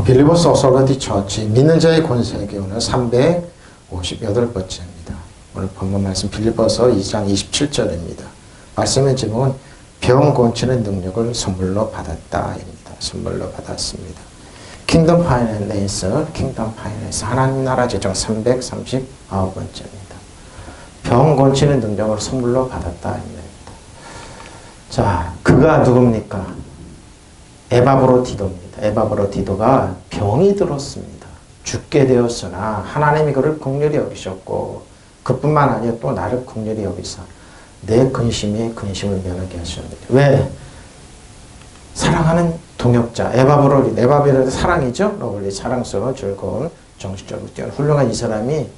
빌리버스 오소로티 처치 믿는 자의 권세에게 오늘 358번째입니다. 오늘 본문 말씀 빌리버서 2장 27절입니다. 말씀의 제목은 병 고치는 능력을 선물로 받았다입니다. 선물로 받았습니다. 킹덤 파이낸스, 킹덤 파이낸스 하나님 나라 제정 339번째입니다. 병 고치는 능력을 선물로 받았다입니다. 자, 그가 누굽니까? 에바브로디도입니다. 에바브로디도가 병이 들었습니다. 죽게 되었으나 하나님이 그를 긍휼히 여기셨고 그뿐만 아니라 또 나를 긍휼히 여기사 내 근심에 근심을 면하게 하셨는데 왜? 사랑하는 동역자 에바브로디 사랑이죠. 러블리 사랑스러운 즐거운 정신적으로 뛰어난 훌륭한 이 사람이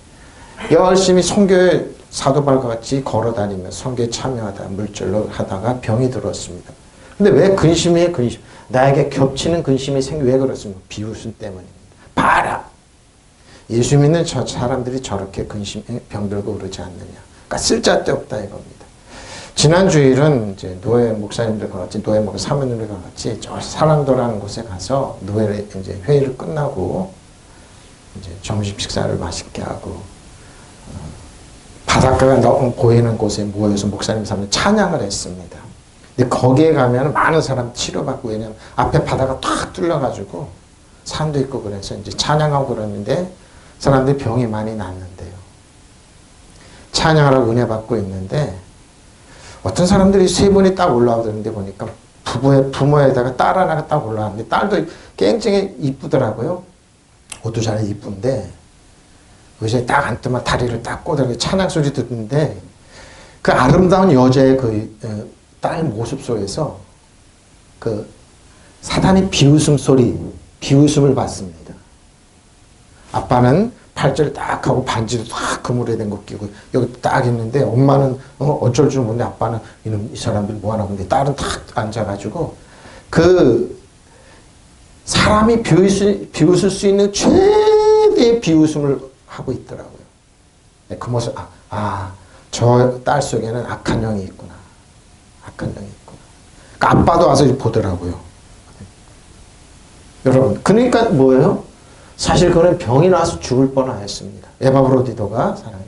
열심히 선교에 사도발과 같이 걸어다니며 선교에 참여하다 물질로 하다가 병이 들었습니다. 근데 왜 근심에 근심? 나에게 겹치는 근심이 왜 그렇습니까? 비웃음 때문입니다. 봐라! 예수 믿는 저 사람들이 저렇게 병들고 그러지 않느냐. 그러니까 쓸데없다 이겁니다. 지난 주일은 이제 노예 목사님들과 같이, 노예 목사 사모님들과 같이 저 사랑도라는 곳에 가서 노예 이제 회의를 끝나고 이제 점심 식사를 맛있게 하고, 바닷가가 너무 보이는 곳에 모여서 목사님 사모님 찬양을 했습니다. 근데 거기에 가면 많은 사람 치료받고, 왜냐면 앞에 바다가 탁 뚫려가지고 산도 있고 그래서 이제 찬양하고 그러는데 사람들이 병이 많이 났는데요. 찬양을 하고 은혜 받고 있는데 어떤 사람들이 세 분이 딱 올라오는데 보니까 부모에다가 딸 하나가 딱 올라왔는데 딸도 굉장히 이쁘더라고요. 옷도 잘 이쁜데 의자에 딱 앉더만 다리를 딱 꽂아서 찬양 소리 듣는데 그 아름다운 여자의 그 딸 모습 속에서 그 사탄의 비웃음을 받습니다. 아빠는 팔찌를 딱 하고 반지를 딱 그물에 된 거 끼고 여기 딱 있는데 엄마는 어쩔 줄 모르는데 아빠는 이 사람들 뭐 하나 근데 딸은 딱 앉아가지고 그 사람이 비웃을 수 있는 최대의 비웃음을 하고 있더라고요. 그 모습 저 딸 속에는 악한 영이 있구나. 악한 영이 있구나. 그러니까 아빠도 와서 보더라고요. 여러분, 그러니까 뭐예요? 사실 그는 병이 나서 죽을 뻔하였습니다. 에바브로디도가 사랑해.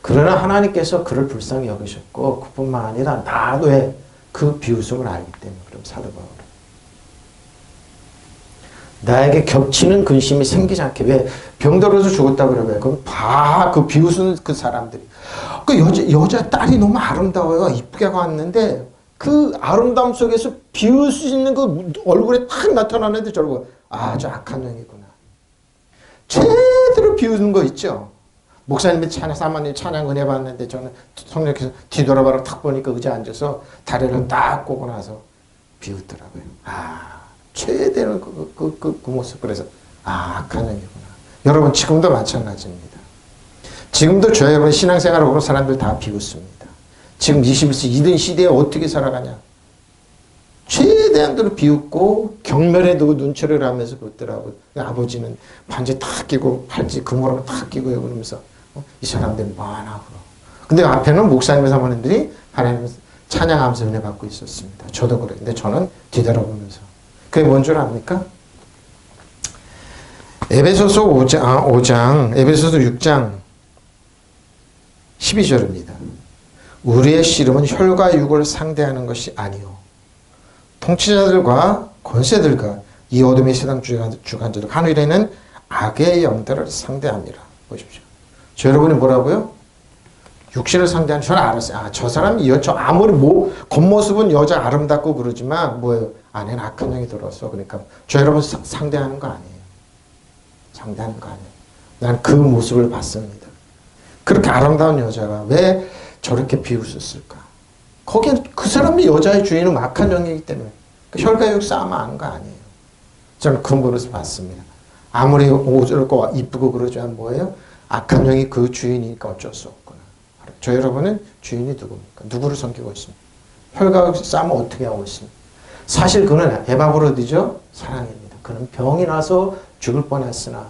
그러나 하나님께서 그를 불쌍히 여기셨고 그뿐만 아니라 나도 그 비웃음을 알기 때문에 그럼 사도 바울은 나에게 겹치는 근심이 생기지 않게 왜 병들어서 죽었다 그러면 그럼 그 비웃는 그 사람들이 그 여자 딸이 너무 아름다워요. 이쁘게 왔는데 그 아름다움 속에서 비울 수 있는 그 얼굴에 탁 나타나는데 저러고 저 악한 영이구나. 제대로 비우는 거 있죠. 목사님이 사모님 찬양 은혜 받는데 저는 성령께서 뒤돌아봐라 탁 보니까 의자에 앉아서 다리를 딱 꼬고 나서 비웃더라고요. 최대로 그 모습. 그래서 악한 영이구나. 여러분 지금도 마찬가지입니다. 지금도 저희 여러분 신앙생활하고 사람들 다 비웃습니다. 지금 21세기 이런 시대에 어떻게 살아가냐. 최대한대로 비웃고 경멸에 두고 눈초리를 하면서 그러더라고요. 아버지는 반지 탁 끼고 팔찌 금으로 탁 끼고 그러면서 이 사람들은 뭐하나 그러. 근데 앞에는 목사님 사모님들이 하나님 찬양하면서 은혜 받고 있었습니다. 저도 그래요. 근데 저는 뒤돌아보면서 그게 뭔 줄 압니까? 에베소서 6장 12절입니다. 우리의 씨름은 혈과 육을 상대하는 것이 아니요 통치자들과 권세들과 이 어둠의 세상 주관자들 하늘에는 악의 영들을 상대합니다. 보십시오. 저 여러분이 뭐라고요? 육신을 상대하는 저는 알았어요. 저 사람이 저 아무리 겉모습은 여자 아름답고 그러지만 뭐예요? 안에는 악한 영이 들어서 그러니까 저 여러분 상대하는 거 아니에요. 상대하는 거 아니에요. 난 그 모습을 봤습니다. 그렇게 아름다운 여자가 왜 저렇게 비웃었을까? 거기에 그 사람이 여자의 주인은 악한 영이기 때문에 혈과 육 싸움 하는 거 아니에요. 저는 그 모습을 봤습니다. 아무리 옷을고 이쁘고 그러지만 뭐예요? 악한 영이 그 주인이니까 어쩔 수 없구나. 저 여러분은 주인이 누굽니까? 누구를 섬기고 있습니까? 혈과 육 싸움을 어떻게 하고 있습니까? 사실 그는 에바브로디죠? 사랑입니다. 그는 병이 나서 죽을 뻔했으나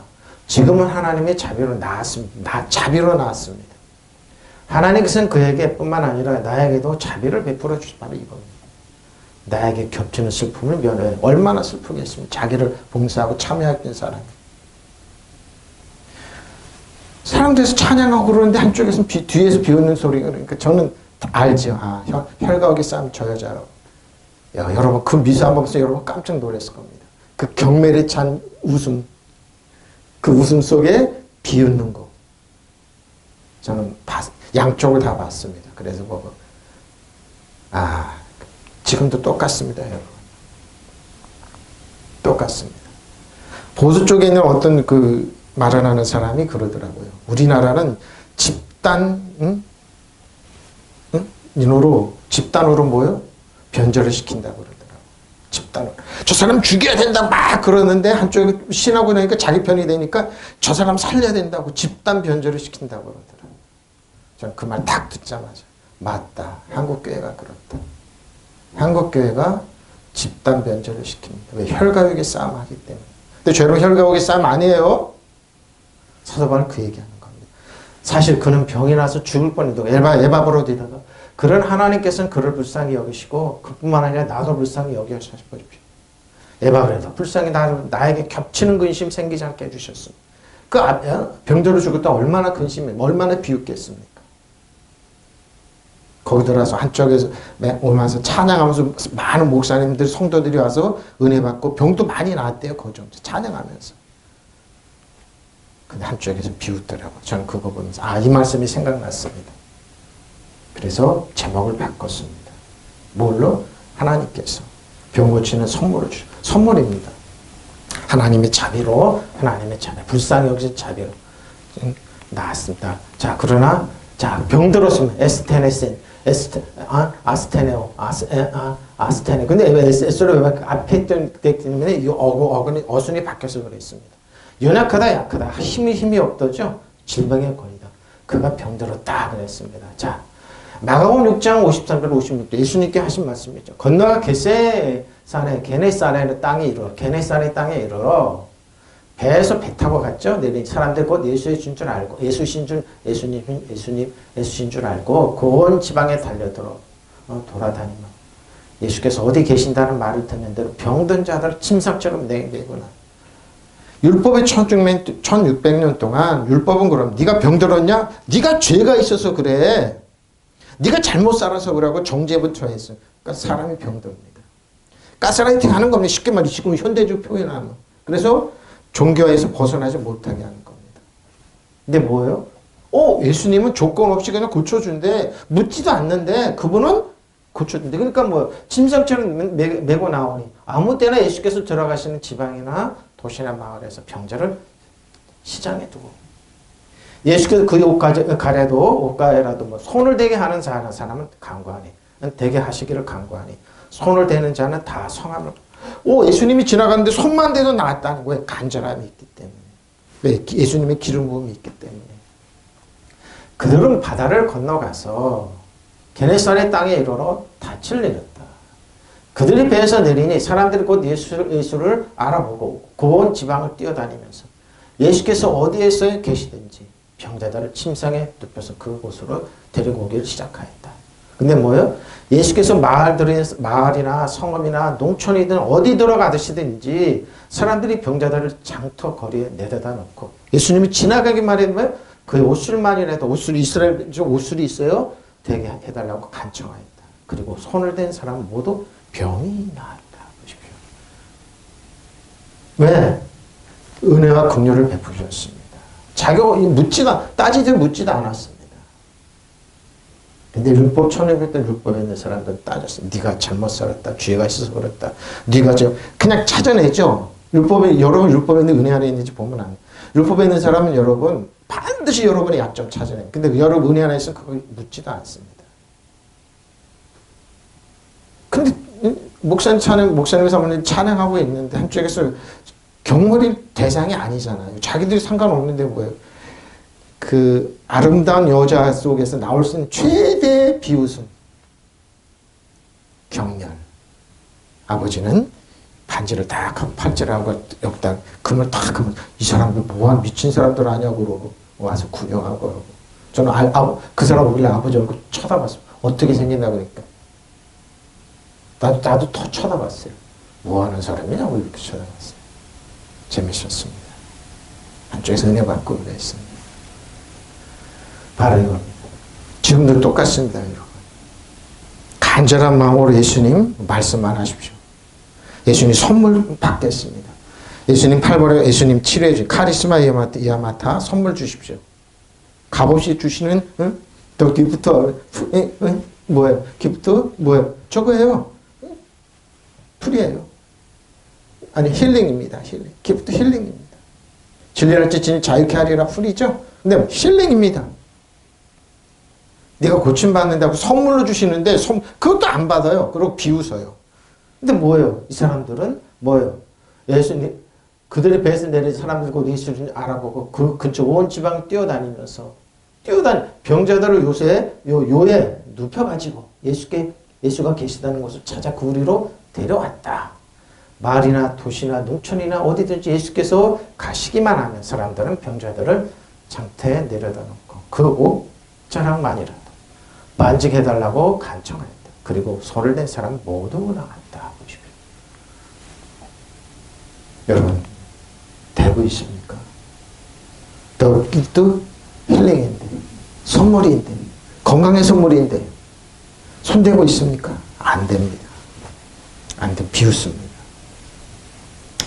지금은 하나님의 자비로 나았습니다. 자비로 나았습니다. 하나님께서는 그에게 뿐만 아니라 나에게도 자비를 베풀어 주시 바로 이겁니다. 나에게 겹치는 슬픔을 면해. 얼마나 슬프겠습니까? 자기를 봉사하고 참여했던 사람이. 사람들에서 찬양하고 그러는데 한쪽에서 뒤에서 비웃는 소리가 그러니까 저는 알죠. 아, 혈과옥의 싸움 저 여자라고. 야, 여러분 그 미소 한번 보세요. 여러분 깜짝 놀랐을 겁니다. 그 경멸에 찬 웃음. 그 웃음 속에 비웃는 거. 저는 양쪽을 다 봤습니다. 그래서 보고 지금도 똑같습니다. 여러분. 똑같습니다. 보수 쪽에 있는 어떤 그 말을 하는 사람이 그러더라고요. 우리나라는 집단으로 뭐요? 변절을 시킨다고 그러더라고요. 집단으로. 저 사람 죽여야 된다 막 그러는데 한쪽에 신하고 나니까 자기 편이 되니까 저 사람 살려야 된다고 집단 변절을 시킨다고 그러더라고요. 저는 그 말 딱 듣자마자 맞다. 한국교회가 그렇다. 한국교회가 집단 변절을 시킵니다. 왜? 혈과육의 싸움 하기 때문에. 근데 여러분 혈과육의 싸움 아니에요. 사도 바울은 그 얘기하는 겁니다. 사실 그는 병이 나서 죽을 뻔해도 에바브로디다가 그런 하나님께서는 그를 불쌍히 여기시고 그뿐만 아니라 나도 불쌍히 여겨주십시오. 에바브로디다 불쌍히 나에게 겹치는 근심 생기지 않게 해주셨습니다. 그 병자로 죽었다 얼마나 근심해 얼마나 비웃겠습니까? 거기 들어서 한쪽에서 오면서 찬양하면서 많은 목사님들 성도들이 와서 은혜 받고 병도 많이 나았대요. 거기 찬양하면서. 근데 한쪽에서 비웃더라고요. 저는 그거 보면서 이 말씀이 생각났습니다. 그래서 제목을 바꿨습니다. 뭘로? 하나님께서 병 고치는 선물을 선물입니다. 하나님의 자비로 불쌍히 여기신 자비로 나았습니다. 자, 그러나 병 들었으면 아스테네. 근데 왜 S로 앞에 있던 때문에 이 어순이 바뀌어서 그랬습니다. 연약하다, 약하다, 힘이 없다죠. 질병에 걸리다. 그가 병들었다 그랬습니다. 자, 마가복음 6장 53절 56절 예수님께 하신 말씀이죠. 건너가 게네사렛의 땅에 이르러 배에서 배 타고 갔죠. 내린 사람들 곧 예수신 줄 알고 예수신 줄 알고 그 지방에 달려들어 돌아다니며 예수께서 어디 계신다는 말을 듣는 대로 병든 자들을 침삭처럼 내구나. 율법의 1600년 동안 율법은 그럼 네가 병들었냐? 네가 죄가 있어서 그래. 네가 잘못 살아서 그러고 정죄부터 했어. 그러니까 사람이 병듭니다. 가스라이팅 하는 겁니다. 쉽게 말해 지금 현대적 표현하면. 그래서 종교에서 벗어나지 못하게 하는 겁니다. 근데 뭐예요? 예수님은 조건 없이 그냥 고쳐준대. 묻지도 않는데 그분은 고쳐준대. 그러니까 뭐 침상처럼 메고 나오니 아무 때나 예수께서 들어가시는 지방이나 도시나 마을에서 병자를 시장에 두고 예수께서 그 옷가에라도 뭐 손을 대게 하는 사람은 간구하니 대게 하시기를 간구하니 손을 대는 자는 다 성함을 예수님이 지나갔는데 손만 대도 나았다는 거예요. 간절함이 있기 때문에. 왜? 예수님의 기름 부음이 있기 때문에. 그들은 바다를 건너가서 게네사렛 땅에 이르러 닻을 내렸다. 그들이 배에서 내리니 사람들이 곧 예수를 알아보고 그 지방을 뛰어다니면서 예수께서 어디에서 계시든지 병자들을 침상에 눕혀서 그곳으로 데리고 오기를 시작하였다. 근데 뭐예요? 예수께서 마을이나 성읍이나 농촌이든 어디 들어가시든지 사람들이 병자들을 장터 거리에 내려다 놓고 예수님이 지나가기만 하면 그 옷술만이라도 이스라엘적 옷술이 있어요. 되게 해달라고 간청하였다. 그리고 손을 댄 사람은 모두 병이 나았다. 보십시오. 왜? 은혜와 긍휼을 베푸셨습니다. 따지지 묻지도 않았습니다. 근데 율법, 천일백들 율법에 있는 사람들은 따졌습니다. 네가 잘못 살았다. 죄가 있어서 그랬다. 네가 그냥 찾아내죠. 여러분 율법에 있는 은혜 안에 있는지 보면 안 돼요. 율법에 있는 사람은 여러분 반드시 여러분의 약점 찾아내요. 근데 여러분 은혜 안에 있으면 그거 묻지도 않습니다. 근데 목사님 사모님 찬양하고 있는데 한쪽에서 경물이 대상이 아니잖아요. 자기들이 상관없는데 뭐예요? 그 아름다운 여자 속에서 나올 수 있는 최대의 비웃음, 경멸. 아버지는 반지를 딱 하고 팔찌를 하고 여기다 금을 딱 하면 이 사람들 뭐한 미친 사람들 아냐고 그러고 와서 구경하고 그러고. 저는 그 사람 오길래 아버지 얼굴 쳐다봤어요. 어떻게 생겼나 그러니까. 나도 더 쳐다봤어요. 뭐 하는 사람이냐고 이렇게 쳐다봤어요. 재밌었습니다. 한쪽에서 은혜 받고 그랬습니다. 바로 이겁니다. 지금도 똑같습니다. 여러분. 간절한 마음으로 예수님 말씀만 하십시오. 예수님 선물 받겠습니다. 예수님 8월에 예수님 치료해 주신 카리스마 이아마타 선물 주십시오. 값없이 주시는 더 기프트 뭐예요? 기프트 뭐예요? 저거예요. 풀이에요. 아니 힐링입니다. 힐링. 기프트 힐링입니다. 진리랄 지치니 자유케 하리라 풀이죠. 근데 힐링입니다. 네가 고침받는다고 선물로 주시는데 그것도 안 받아요. 그리고 비웃어요. 근데 뭐예요? 이 사람들은 뭐예요? 예수님 그들의 배에서 내린 사람들 곧 예수를 알아보고 그 근처 온 지방 뛰어다니면서 병자들을 요에 눕혀가지고 예수가 계시다는 곳을 찾아 그 우리로 데려왔다. 마을이나 도시나 농촌이나 어디든지 예수께서 가시기만 하면 사람들은 병자들을 장터에 내려다 놓고 그 옷자락만이라도 만지게해달라고 간청했다. 그리고 손을 댄 사람 모두 나갔다. 보십시오. 여러분 되고 있습니까? 또 힐링인데 선물인데 건강의 선물인데 손대고 있습니까? 안 됩니다. 안 돼. 비웃습니다.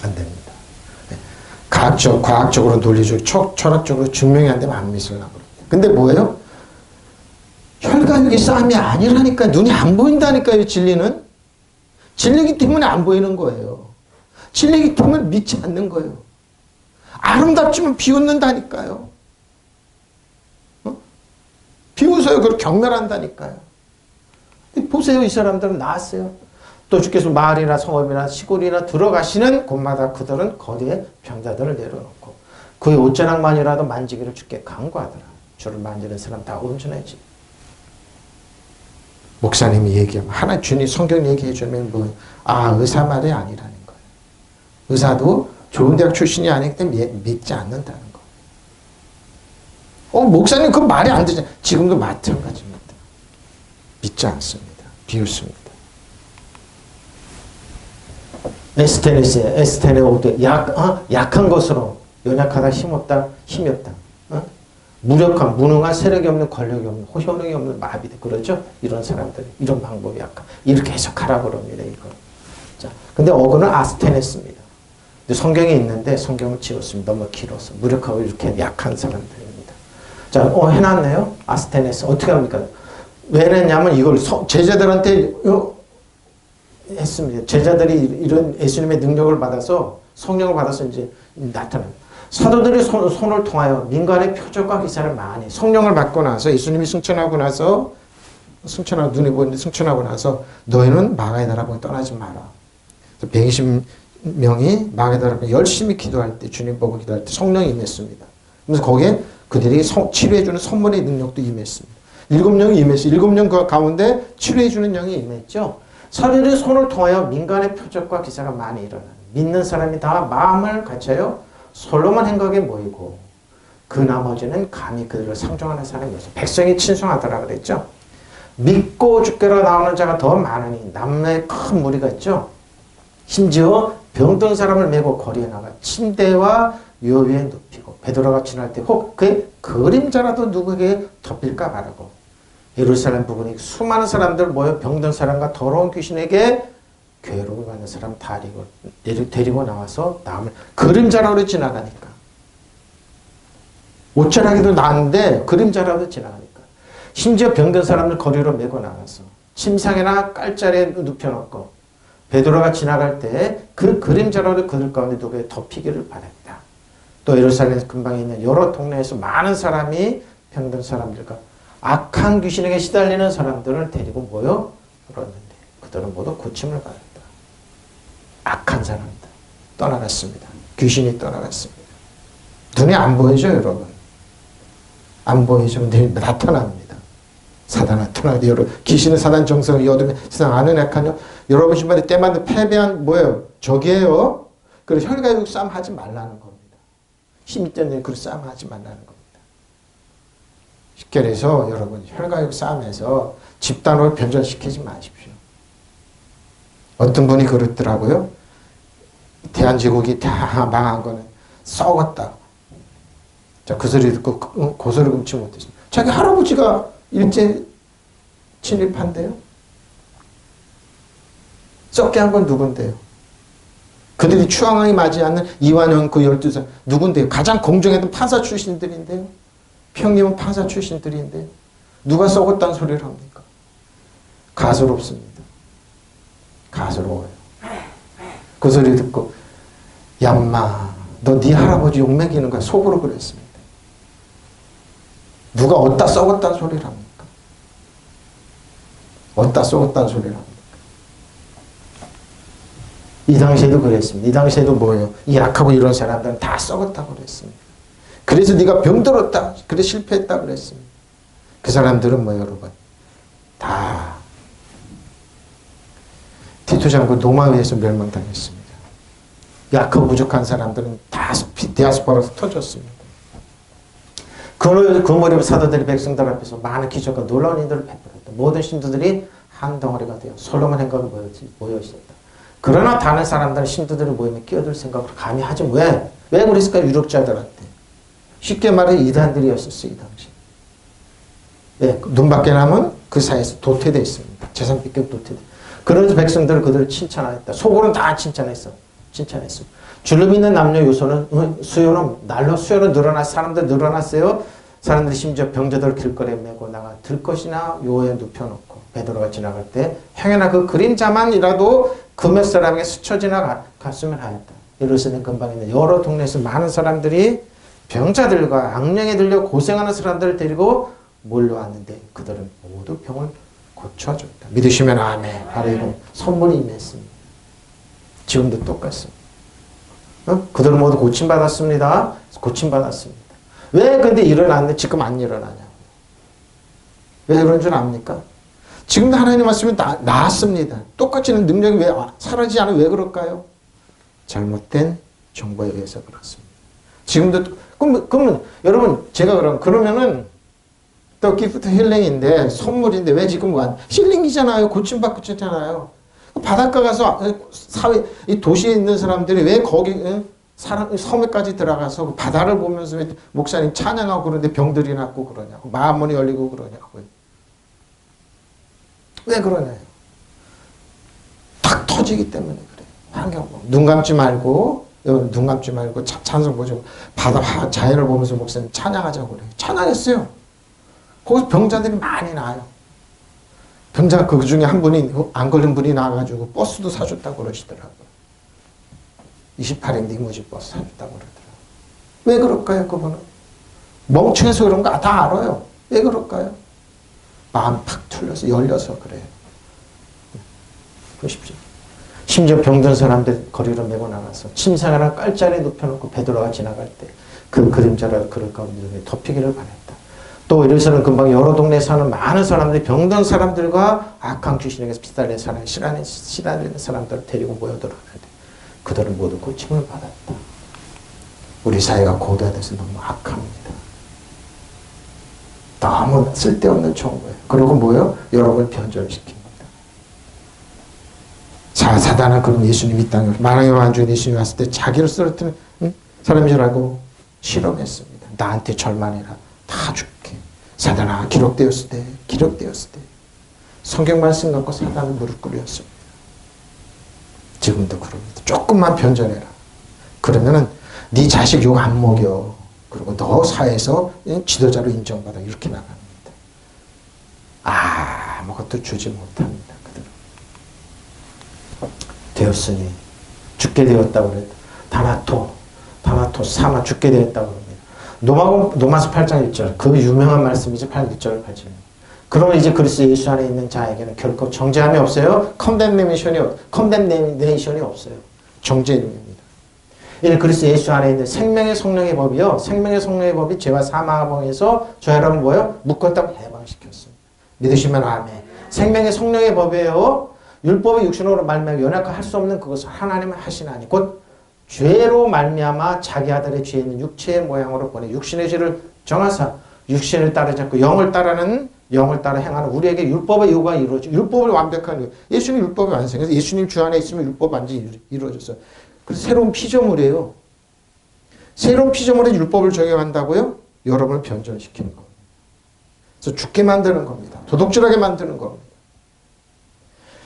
안 됩니다. 과학적으로 논리적으로 철학적으로 증명이 안 되면 안 믿으려고 그럽니다. 근데 뭐예요? 혈관육이 싸움이 아니라니까. 눈이 안 보인다니까요. 진리는. 진리기 때문에 안 보이는 거예요. 진리기 때문에 믿지 않는 거예요. 아름답지만 비웃는다니까요. 비웃어요. 그걸 경멸한다니까요. 보세요. 이 사람들은 나왔어요. 또 주께서 마을이나 성읍이나 시골이나 들어가시는 곳마다 그들은 거리에 병자들을 내려놓고 그의 옷자락만이라도 만지기를 주께 간구하더라. 주를 만지는 사람 다 온전해지. 목사님이 얘기하면 하나 주님 성경 얘기해 주면 뭐예요? 의사 말이 아니라는 거예요. 의사도 좋은 대학 출신이 아니기 때문에 믿지 않는다는 거예요. 목사님 그 말이 안 되잖아요. 지금도 마찬가지입니다. 믿지 않습니다. 비웃습니다. 에스테네 오드 약한 것으로 연약하다 힘없다 힘이 없다. 무력한 무능한 세력이 없는 권력이 없는 효능이 없는 마비들 그러죠. 이런 사람들 이런 방법이 약간 이렇게 해석하라 그럽니다. 이거. 자, 근데 어근은 아스테네스입니다. 근데 성경에 있는데 성경을 지웠습니다. 너무 길어서 무력하고 이렇게 약한 사람들입니다. 자, 해놨네요. 아스테네스 어떻게 합니까? 왜 했냐면 이걸 제자들한테 했습니다. 제자들이 이런 예수님의 능력을 받아서 성령을 받아서 이제 나타납니다. 사도들이 손을 통하여 민간의 표적과 기사를 많이 성령을 받고 나서 예수님이 승천하고 나서 눈에 보이는데 승천하고 나서 너희는 마가다락방에 떠나지 마라. 120명이 마가다락방에 열심히 기도할 때 주님 보고 기도할 때 성령이 임했습니다. 그래서 거기에 그들이 치료해주는 선물의 능력도 임했습니다. 7명이 임했어요. 7명 가운데 치료해주는 영이 임했죠. 사도들이 손을 통하여 민간의 표적과 기사가 많이 일어나요. 믿는 사람이 다 마음을 갖춰요. 솔로몬 행각에 모이고 그 나머지는 감히 그들을 상종하는 사람이었어요. 백성이 친송하더라 그랬죠. 믿고 주께로 나오는 자가 더 많으니 남의 큰 무리가 있죠. 심지어 병든 사람을 메고 거리에 나가 침대와 요 위에 눕히고 베드로가 지날 때 혹 그의 그림자라도 누구에게 덮일까 바라고 예루살렘 부근에 수많은 사람들 모여 병든 사람과 더러운 귀신에게 괴로움을 받는 사람 데리고 나와서 남을 그림자라도 지나가니까 옷자락에도 나왔는데 그림자라도 지나가니까 심지어 병든 사람들 거리로 메고 나가서 침상이나 깔자리에 눕혀놓고 베드로가 지나갈 때 그 그림자라도 그들 가운데 누구에 덮이기를 바랬다. 또 예루살렘 근방에 있는 여러 동네에서 많은 사람이 병든 사람들과 악한 귀신에게 시달리는 사람들을 데리고 모여 들었는데 그들은 모두 고침을 받았다. 악한 사람들 떠나갔습니다. 귀신이 떠나갔습니다. 눈에 안 보이죠, 여러분? 안 보이죠? 근데 나타납니다. 사단 나타나는데 여러분 귀신은 사단 정성을 얻으면 세상 아는 약하냐? 여러분 신발에 때마다 패배한 뭐예요? 적이에요. 그래서 혈과육 싸움 하지 말라는 겁니다. 힘이 있던 그 싸움 하지 말라는 겁니다. 쉽게 해서 여러분 혈과육 싸움에서 집단으로 변절시키지 마십시오. 어떤 분이 그랬더라고요. 대한제국이 다 망한 거는 썩었다. 자, 그 소리 듣고 고소를 금치 못했습니다. 자기 할아버지가 일제 진입한대요. 썩게 한 건 누군데요? 그들이 추앙하게 맞지 않는 이완용 그 12살 누군데요? 가장 공정했던 판사 출신들인데요. 평림은 판사 출신들인데요. 누가 썩었다는 소리를 합니까? 가소롭습니다. 가소로워요. 그 소리 듣고 얌마 너 네 할아버지 욕먹이는 거야. 속으로 그랬습니다. 누가 어디다 썩었다는 소리를 합니까? 어디다 썩었다는 소리를 합니까? 이 당시에도 그랬습니다. 이 당시에도 뭐예요? 이 약하고 이런 사람들은 다 썩었다고 그랬습니다. 그래서 네가 병들었다. 그래 실패했다 그랬습니다. 그 사람들은 뭐 여러분 다 티토 장군 노마위에서 멸망당했습니다. 약하고 부족한 사람들은 다 디아스포라에서 터졌습니다. 그 무렵 사도들이 백성들 앞에서 많은 기적과 놀라운 인들을 베풀었다. 모든 신도들이 한 덩어리가 되어 솔로몬 행각에 모여 있었다. 그러나 다른 사람들은 신도들이 모이면 끼어들 생각을 감히 하지 왜? 왜 그랬을까? 유력자들한테. 쉽게 말해 이단들이었었어요. 이 당시. 예, 눈밖에 남은 그 사이에서 도태되어 있습니다. 재산 삐끗 도태돼. 그런 백성들을 그들을 칭찬하였다. 속으로는 다 칭찬했어. 줄로 믿는 남녀 요소는 수요는 늘어났 사람들 늘어났어요. 사람들이 심지어 병자들 길거리에 메고 나가 들것이나 요에 눕혀놓고 베드로가 지나갈 때 행여나 그 그림자만이라도 그 몇 사람에게 스쳐 지나갔으면 하였다. 예루살렘 근방에 있는 여러 동네에서 많은 사람들이 병자들과 악령에 들려 고생하는 사람들을 데리고 몰려왔는데 그들은 모두 병을 고쳐줬다. 믿으시면 아멘. 바로 이건 선물이 임했습니다. 지금도 똑같습니다. 그들은 모두 고침받았습니다. 고침받았습니다. 왜 근데 일어났는데 지금 안 일어나냐고요. 왜 그런 줄 압니까? 지금도 하나님 말씀이 나았습니다. 똑같이는 능력이 왜 사라지지 않아요? 왜 그럴까요? 잘못된 정보에 의해서 그렇습니다. 지금도 그러면 여러분 제가 그러면은 또 기프트 힐링인데 선물인데 왜 지금 힐링이잖아요. 고침받고 있잖아요. 바닷가 가서 사회 이 도시에 있는 사람들이 왜 거기 섬에까지 들어가서 바다를 보면서 왜 목사님 찬양하고 그러는데 병들이 낫고 그러냐고 마음문이 열리고 그러냐고요. 왜 그러냐요. 탁 터지기 때문에 그래요. 환경 눈 감지 말고 찬송 보죠. 바다 자연을 보면서 목사님 찬양하자고 그래요. 찬양했어요. 거기서 병자들이 많이 나요. 병자 그 중에 한 분이 안 걸린 분이 나와가지고 버스도 사줬다고 그러시더라고요. 28인 리무진 버스 사줬다고 그러더라고요. 왜 그럴까요, 그분은? 멍청해서 그런 거 다 알아요. 왜 그럴까요? 마음 팍 틀려서 열려서 그래요. 보십시오. 심지어 병든 사람들 거리로 메고 나가서 침상이나 깔자리에 눕혀놓고 베드로가 지나갈 때 그 그림자를 그럴 가운데 덮이기를 바랬다. 또 예루살렘 근방 여러 동네에 사는 많은 사람들이 병든 사람들과 악한 귀신에게서 시달리는 사람, 시달리는 사람들을 데리고 모여들었는데 그들은 모두 고침을 받았다. 우리 사회가 고도화돼서 너무 악합니다. 너무 쓸데없는 정보예요. 그리고 뭐예요? 여러분을 변절시킵니다. 사단은 그럼 예수님 이 땅에 만왕의 왕중에 예수님이 왔을 때 자기를 쓰러뜨리는 사람인 줄 알고 실험했습니다. 나한테 절만해라. 다 줄게. 사단아 기록되었을 때 성경 말씀 갖고 사단을 무릎 꿇였습니다. 지금도 그럽니다. 조금만 변절해라. 그러면은 네 자식 욕 안 먹여. 그리고 너 사회에서 지도자로 인정받아. 이렇게 나갑니다. 아무것도 주지 못합니다. 그들은. 되었으니 죽게 되었다고 그랬다. 다나토 사마 죽게 되었다고 합니다. 로마서 8장 1절 그 유명한 말씀이죠. 1절을 8절. 그러면 이제 그리스도 예수 안에 있는 자에게는 결코 정죄함이 없어요. 컨뎀네이션이 없어요. 정죄입니다. 이 그리스도 예수 안에 있는 생명의 성령의 법이요. 생명의 성령의 법이 죄와 사망의 법에서 저 여러분 뭐예요? 묶었다고 해방시켰습니다. 믿으시면 아멘. 생명의 성령의 법이에요. 율법의 육신으로 말미암아 연약할 수 없는 그것을 하나님은 하시나니 곧 죄로 말미암아 자기 아들의 죄 있는 육체의 모양으로 보내 육신의 죄를 정하사 육신을 따르지 않고 영을 따르는 영을 따라 행하는 우리에게 율법의 요구가 이루어져. 율법을 완벽한 거예요. 예수님 율법이 완성해서 예수님 주 안에 있으면 율법 완전히 이루어졌어요. 그래서 새로운 피조물이에요. 새로운 피조물에 율법을 적용한다고요? 여러분을 변절시키는 겁니다. 그래서 죽게 만드는 겁니다. 도둑질하게 만드는 겁니다.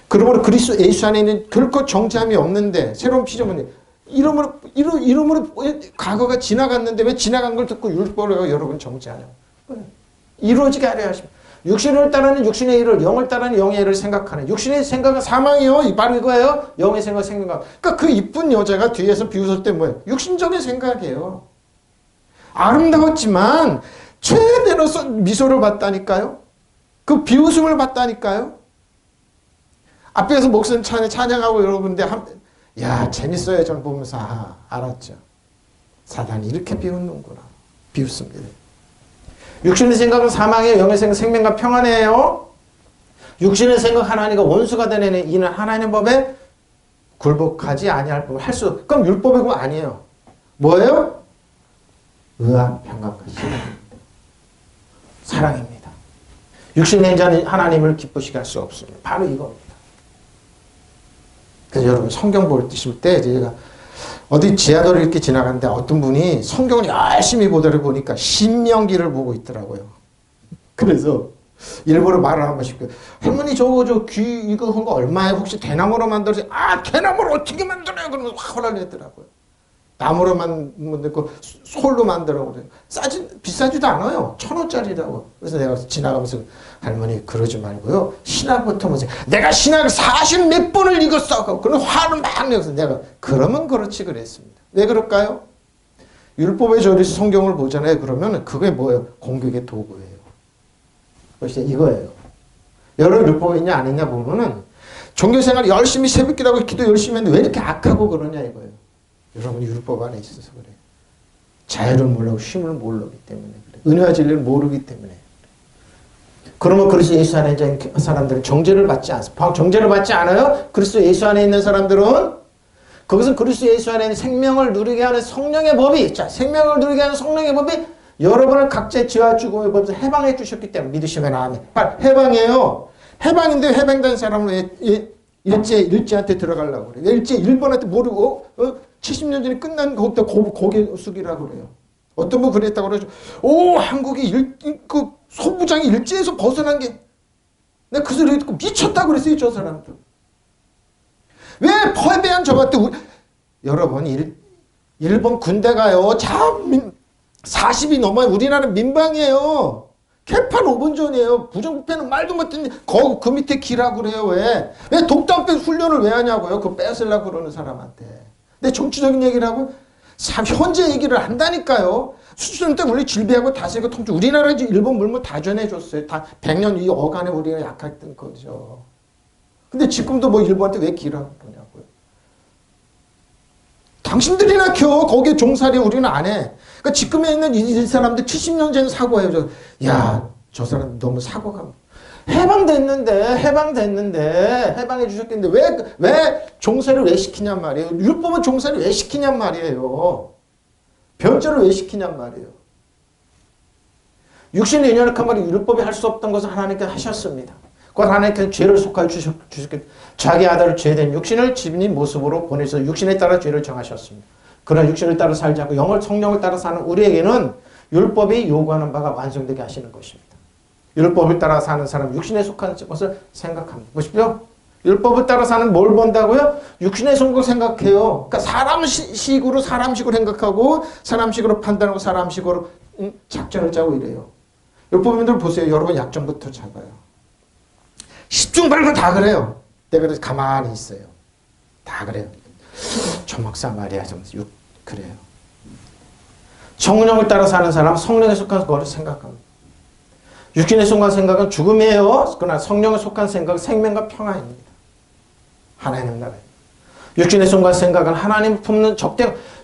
그러므로 그리스도 예수 안에 있는 결코 정죄함이 없는데 새로운 피조물이 이름으로 과거가 지나갔는데 왜 지나간 걸 듣고 율법으로 여러분 정죄하냐고. 이루어지게 하려 하십니다. 육신을 따르는 육신의 일을, 영을 따르는 영의 일을 생각하는. 육신의 생각은 사망이요. 바로 이거예요. 영의 생각은 생각. 그러니까 그 이쁜 여자가 뒤에서 비웃을 때 뭐예요? 육신적인 생각이에요. 아름다웠지만 최대로 미소를 받다니까요. 그 비웃음을 받다니까요. 앞에서 목사님 찬양하고 여러분들 야 재밌어요. 저는 보면서 알았죠. 사단이 이렇게 비웃는구나. 비웃습니다. 육신의 생각은 사망이에요. 영의 생각은 생명과 평안이에요. 육신의 생각 하나님과 원수가 되는 이는 하나님의 법에 굴복하지 아니할 법을 할 수. 그럼 율법이 그거 아니에요. 뭐예요? 의와 평강과 사랑입니다. 육신의 자는 하나님을 기쁘시게 할 수 없습니다. 바로 이겁니다. 그래서 여러분 성경 보실 때 제가 어디 지하도를 이렇게 지나갔는데 어떤 분이 성경을 열심히 보다를 보니까 신명기를 보고 있더라고요. 그래서 일부러 말을 한 번씩 할머니 저거 귀 이거 한 거 얼마에 혹시 대나무로 만들어서 대나무를 어떻게 만들어요? 그러면 확 허락했더라고요. 나무로 만들고 솔로 만들어 그래요. 비싸지도 않아요. 1,000원짜리라고. 그래서 내가 지나가면서 할머니 그러지 말고요. 신학부터 보세요. 내가 신학을 40몇 번을 읽었어. 그런 화를 막 내서 내가 그러면 그렇지 그랬습니다. 왜 그럴까요? 율법의 조리에서 성경을 보잖아요. 그러면 그게 뭐예요? 공격의 도구예요. 그래서 이거예요. 여러 율법이 있냐 안 있냐 보면은 종교생활 열심히 새벽기도하고 기도 열심히 했는데 왜 이렇게 악하고 그러냐 이거예요. 여러분이 율법 안에 있어서 그래요. 자유를 모르고 쉼을 모르기 때문에 그래요. 은혜와 진리를 모르기 때문에. 그러면 그리스도 예수 안에 있는 사람들은 정죄를 받지 않습니다. 정죄를 받지 않아요? 그리스도 예수 안에 있는 사람들은 그것은 그리스도 예수 안에 있는 생명을 누리게 하는 성령의 법이 생명을 누리게 하는 성령의 법이 여러분을 각자의 죄와 죽음의 법에서 해방해 주셨기 때문에 믿으시면 아멘. 해방이에요. 해방인데 해방된 사람은 일제한테 들어가려고 그래요. 일제 일본한테 모르고 70년 전에 끝난 거기다 고개 숙이라고 그래요. 어떤 분 그랬다고 그러죠. 한국이 그 소부장이 일제에서 벗어난 게 내가 그 소리 듣고 미쳤다고 그랬어요. 저 사람들. 왜 패배한 저 같은 여러분 일본 군대가요. 40이 넘어요. 우리나라 민방이에요. 개판 5분 전이에요. 부정부패는 말도 못했는데 그 밑에 기라고 그래요. 왜 독단 빼 훈련을 왜 하냐고요. 그거 뺏으려고 그러는 사람한테. 근데 정치적인 얘기를 하고 현재 얘기를 한다니까요. 수천 때 우리 질비하고 다스리고 통치. 우리나라 일본 물물 다 전해줬어요. 다 100년 이 어간에 우리가 약했던 거죠. 근데 지금도 뭐 일본한테 왜 기라고 그러냐고요. 당신들이나 거기에 종살이 우리는 안 해. 그러니까 지금에 있는 이 사람들 70년 전 사고예요. 저 사람 너무 사고가 해방됐는데 해방해 주셨겠는데 왜 종살이를 왜 시키냔 말이에요. 율법은 종살이를 왜 시키냔 말이에요. 변절을 왜 시키냔 말이에요. 육신의 연약한 말이 율법이 할 수 없던 것을 하나님께서 하셨습니다. 그건 하나님께서 죄를 속하여 주셨기 자기 아들을 죄된 육신을 지닌 모습으로 보내서 육신에 따라 죄를 정하셨습니다. 그러나 육신을 따라 살지 않고 성령을 따라 사는 우리에게는 율법이 요구하는 바가 완성되게 하시는 것입니다. 율법을 따라 사는 사람, 육신에 속한 것을 생각합니다. 보십시오. 율법을 따라 사는 뭘 본다고요? 육신의 성격을 생각해요. 그러니까 사람식으로 생각하고 사람식으로 판단하고 사람식으로 작전을 짜고 이래요. 율법인들 보세요. 여러분 약점부터 잡아요. 10중 8구 다 그래요. 내가 그래서 가만히 있어요. 다 그래요. 저 목사 말이야. 그래요. 성령을 따라 사는 사람은 성령에 속한 것을 생각합니다. 육신에 속한 생각은 죽음이에요. 그러나 성령에 속한 생각은 생명과 평안입니다. 하나님 나라에. 육신에 속한 생각은 하나님을 품는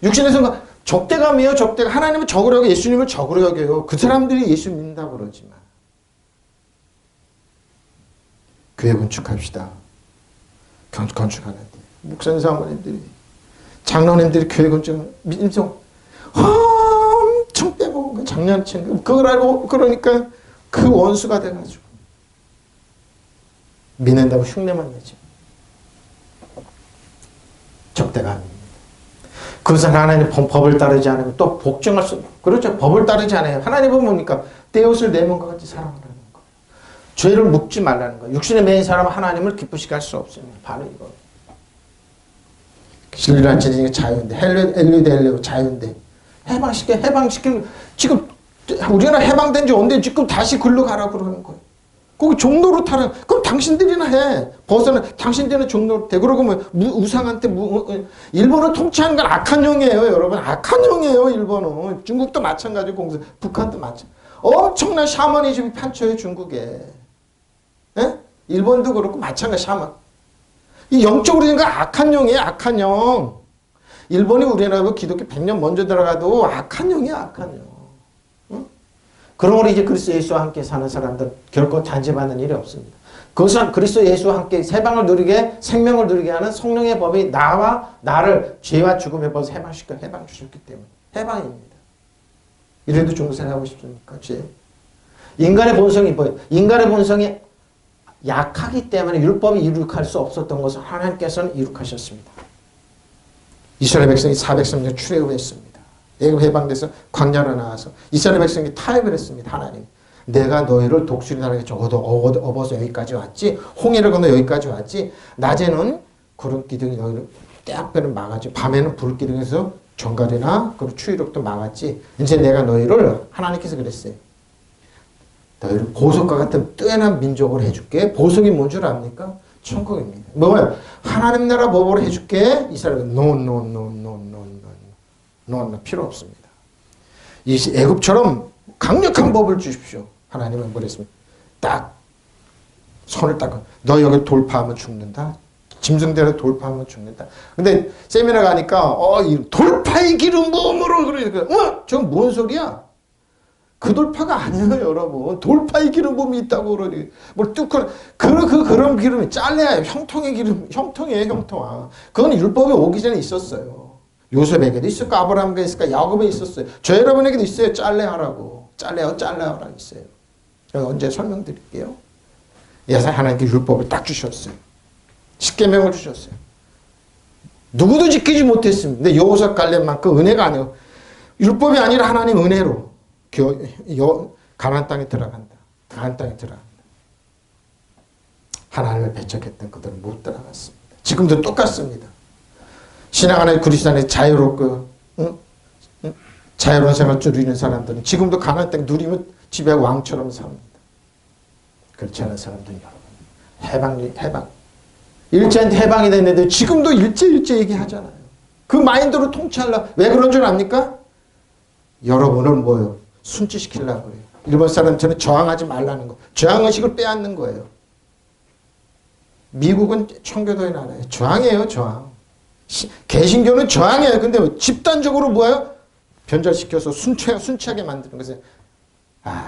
육신의 생각, 적대감이에요. 적대감. 하나님을 적으로 여겨 예수님을 적으로 여겨요. 그 사람들이 예수 믿는다고 그러지만. 교회 건축합시다. 건축하는데. 목사님 사모님들이, 장로님들이 교회 건축, 민족, 엄청 빼먹은 거예요. 장난치는 거. 그걸 알고, 그러니까 그 원수가 돼가지고. 믿는다고 흉내만 내지. 적대가 아닙니다. 그것은 하나님 법을 따르지 않으면 또 복종할 수, 그렇죠. 법을 따르지 않아요. 하나님은 뭡니까? 떼옷을 내 몸과 같이 사랑하라는 거예요. 죄를 묻지 말라는 거예요. 육신에 매인 사람은 하나님을 기쁘시게 할 수 없습니다. 바로 이거. 진리란 진리가 자유인데, 헬리데 자유인데, 해방시키는, 지금 우리나라 해방된 지 언제 지금 다시 글로 가라고 그러는 거예요. 거기 종로로 타라. 그럼 당신들이나 해. 당신들은 종로로 돼. 그러고 뭐 우상한테 일본을 통치하는 건 악한 영이에요, 여러분. 악한 영이에요, 일본은. 중국도 마찬가지고 북한도 마찬가지. 엄청난 샤머니즘이 판쳐요, 중국에. 예? 일본도 그렇고 마찬가지 샤먼. 이 영적으로 된 건 악한 영이에요, 악한 영. 일본이 우리나라 기독교 100년 먼저 들어가도 악한 영이야, 악한 영. 그러므로 이제 그리스도 예수와 함께 사는 사람들은 결코 단죄받는 일이 없습니다. 그것은 그리스도 예수와 함께 세방을 누리게, 생명을 누리게 하는 성령의 법이 나와 나를 죄와 죽음의 법에서 해방 주셨기 때문에 해방입니다. 이래도 중생하고 싶습니까? 죄. 인간의 본성이 뭐예요? 인간의 본성이 약하기 때문에 율법이 이룩할 수 없었던 것을 하나님께서는 이룩하셨습니다. 이스라엘 백성이 403년 출애굽했습니다. 애굽 해방돼서 광야로 나와서 이스라엘 백성이 타협을 했습니다. 하나님, 내가 너희를 독수리 나라에 적어도 업어서 여기까지 왔지, 홍해를 건너 여기까지 왔지, 낮에는 구름 기둥이 너희를 떼악배는 막았지, 밤에는 불 기둥에서 정갈이나 추위력도 막았지, 이제 내가 너희를, 하나님께서 그랬어요, 너희를 보석과 같은 뛰어난 민족으로 해줄게. 보석이 뭔 줄 압니까? 천국입니다. 뭐예요? 하나님 나라 법으로 해줄게. 이스라엘은 노 필요 없습니다. 이 애굽처럼 강력한 법을 주십시오. 하나님은 그랬습니다. 딱 손을 딱, 너 여기 돌파하면 죽는다. 짐승대로 돌파하면 죽는다. 근데 세미나 가니까 이 돌파의 길은 뭐뭐로 그러니까 저건 뭔 소리야? 그 돌파가 아니에요, 여러분. 돌파의 기름 봄이 있다고 그러니. 뭘 뚫고, 그런 기름이 잘라야 형통의 기름, 형통이에요, 형통. 그건 율법이 오기 전에 있었어요. 요셉에게도 있었고, 아브라함에게 있었고, 야곱에 있었어요. 저 여러분에게도 있어요. 잘라야 하라고. 잘라야 있어요. 제가 언제 설명드릴게요. 예사 하나님께 율법을 딱 주셨어요. 십계명을 주셨어요. 누구도 지키지 못했습니다. 근데 여호수아 갈렙만큼 은혜가 아니에요. 율법이 아니라 하나님 은혜로. 가나안 땅에 들어간다. 가나안 땅에 들어간다. 하나님을 배척했던 그들은 못 들어갔습니다. 지금도 똑같습니다. 신앙 안에 그리스도 안에 자유롭고 자유로운 생활을 누리는 사람들은 지금도 가나안 땅 누리면 집에 왕처럼 삽니다. 그렇지 않은 사람들은 해방. 일제한테 해방이 됐는데 지금도 일제 얘기하잖아요. 그 마인드로 통치하려고. 왜 그런 줄 압니까? 여러분을 뭐예요? 순치시키려고 그래요. 일본 사람처럼 저항하지 말라는 거. 저항의식을 빼앗는 거예요. 미국은 청교도의 나라예요. 저항이에요, 저항. 개신교는 저항이에요. 근데 집단적으로 뭐예요? 변절시켜서 순치하게 만드는 것은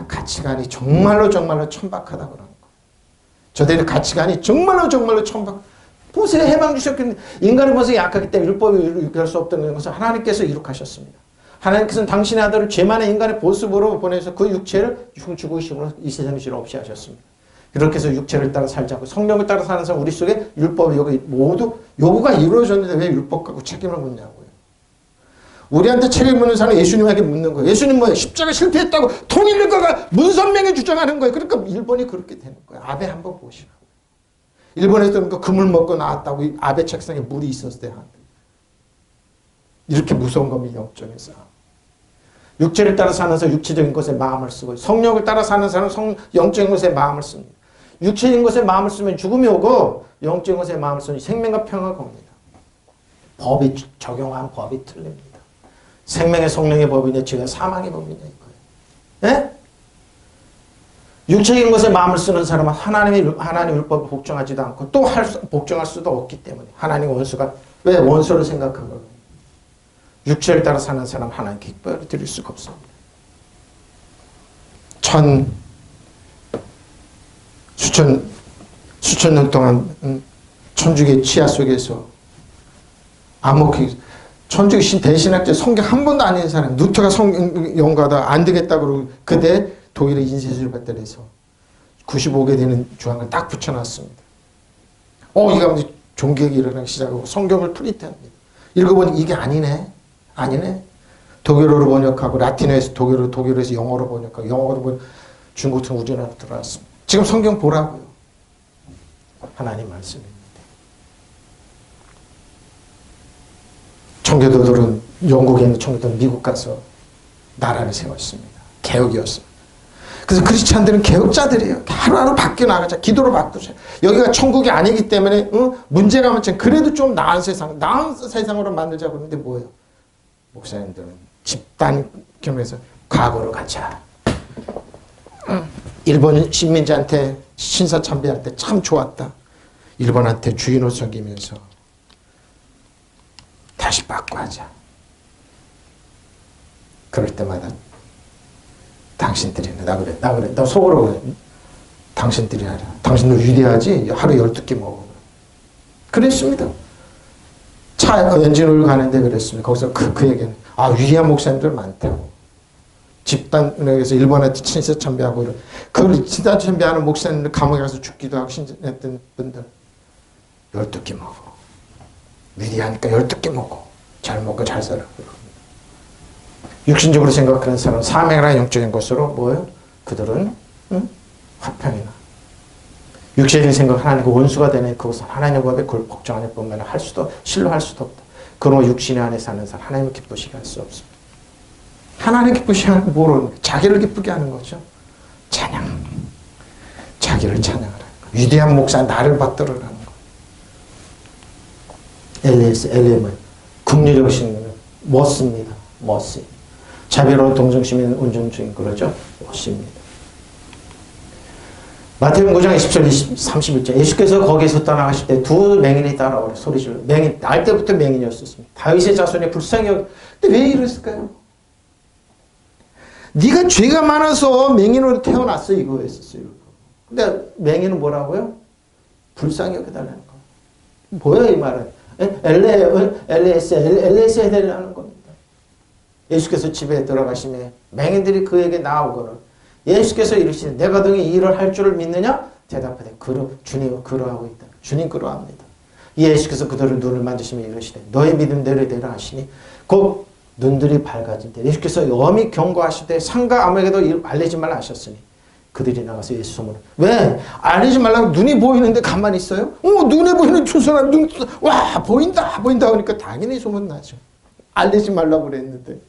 가치관이 정말로 천박하다 그러는 거예요. 저들의 가치관이 정말로 천박. 보세요, 해방 주셨겠는데 인간의 본성이 약하기 때문에 율법이 이룩할 수 없다는 것을 하나님께서 이룩하셨습니다. 하나님께서는 당신의 아들을 죄만의 인간의 보습으로 보내서 그 육체를 죽으심으로 이 세상의 죄를 없이 하셨습니다. 그렇게 해서 육체를 따라 살자고 성령을 따라 사는 사람 우리 속에 율법이 여기 모두 요구가 이루어졌는데 왜 율법 갖고 책임을 묻냐고요. 우리한테 책임 묻는 사람은 예수님에게 묻는 거예요. 예수님 뭐예요? 십자가 실패했다고 통일일가가 문선명에 주장하는 거예요. 그러니까 일본이 그렇게 되는 거예요. 아베 한번 보시라고. 일본에서 금을 먹고 나왔다고 아베 책상에 물이 있었을 때 이렇게 무서운 겁니다. 영적에서. 육체를 따라 사는 사람은 육체적인 것에 마음을 쓰고 성령을 따라 사는 사람은 영적인 것에 마음을 씁니다. 육체적인 것에 마음을 쓰면 죽음이 오고 영적인 것에 마음을 쓰면 생명과 평화가 옵니다. 법이 적용한 법이 틀립니다. 생명의 성령의 법이냐 죄와 사망의 법이냐 이거예요. 예? 육체적인 것에 마음을 쓰는 사람은 하나님 율법을 복종하지도 않고 또 복종할 수도 없기 때문에 하나님 원수가 왜 원수를 생각한 거예요? 육체를 따라 사는 사람 하나님께 기뻐를 드릴 수가 없습니다. 수천 년 동안 천주교의 치하 속에서 천주교 대신학자 성경 한 번도 안 읽은 사람 루터가 성경 연구하다 안 되겠다 그러고 그때 독일의 인쇄술 발달해서 95개 되는 조항을 딱 붙여놨습니다. 이게 종교개혁이 일어나기 시작하고 성경을 프린트합니다. 읽어보니 이게 아니네. 독일어로 번역하고 라틴어에서 독일어에서 영어로 번역하고 영어로 번역 중국처럼 우리나라 들어왔습니다. 지금 성경 보라고요. 하나님 말씀입니다. 청교도들은 영국에 있는 청교도는 미국 가서 나라를 세웠습니다. 개혁이었습니다. 그래서 크리스찬들은 개혁자들이에요. 하루하루 바뀌어 나가자. 기도로 바꾸자. 여기가 천국이 아니기 때문에 문제가 많지만 그래도 좀 나은 세상으로 만들자고 그러는데 뭐예요? 목사님들은 집단 겸해서 과거로 가자. 일본 식민지한테 신사참배할 때 참 좋았다. 일본한테 주인을 섬기면서 다시 바꿔하자. 그럴 때마다 당신들이 나 그래 나 속으로 그래. 당신들이 하라. 당신들 위대하지? 하루 12끼 먹어. 그랬습니다. 차 엔진오일 가는데 그랬습니다. 거기서 그 얘기는 위대한 목사님들 많다고. 집단에서 일본한테 친세참배하고 그걸 친세참배하는 목사님들 감옥에 가서 죽기도 하고 신전했던 분들 12끼 먹어. 위대하니까 12끼 먹어. 잘 먹고 잘 살아. 육신적으로 생각하는 사람, 사명이나 영적인 것으로 뭐예요? 그들은 화평이나 육신적인 생각 하나님과 원수가 되는 그것은 하나님과 그걸 복종하는 뿐만 아니라 신뢰할 수도 없다. 그러므로 육신 안에 사는 사람 하나님을 기쁘시게 할 수 없습니다. 하나님 기쁘시게 하는 뭐로 자기를 기쁘게 하는 거죠. 찬양. 자기를 찬양하라는 거. 위대한 목사 나를 받들으라는 거. 엘리엠은 긍휼정신 멋습니다. 멋이. 자비로운 동정심 있는 온정주인 그러죠. 멋입니다. 마태복음 9장 20절 31절 예수께서 거기에서 떠나가실 때 두 맹인이 따라오래 소리질러. 맹인 날 때부터 맹인이었습니다. 다윗의 자손의 불쌍히 여기. 근데 왜 이랬을까요? 네가 죄가 많아서 맹인으로 태어났어 이거였었어요. 근데 맹인은 뭐라고요? 불쌍히 여겨달라는 거. 뭐야 이 말은? LS 해달라는 겁니다. 예수께서 집에 들어가시면 맹인들이 그에게 나오거늘 예수께서 이르시되 내가 등이 이 일을 할 줄을 믿느냐? 대답하되 주님은 그러하고 있다. 주님 그러합니다. 예수께서 그들의 눈을 만지시며 이르시되 너의 믿음대로 되라 하시니 곧 눈들이 밝아진대. 예수께서 엄히 경고하시되 상가 아무에게도 알리지 말라 하셨으니 그들이 나가서 예수 소문을 왜? 알리지 말라고 눈이 보이는데 가만히 있어요? 눈에 보이는 두 사람 와 보인다 하니까 당연히 소문나죠. 알리지 말라고 그랬는데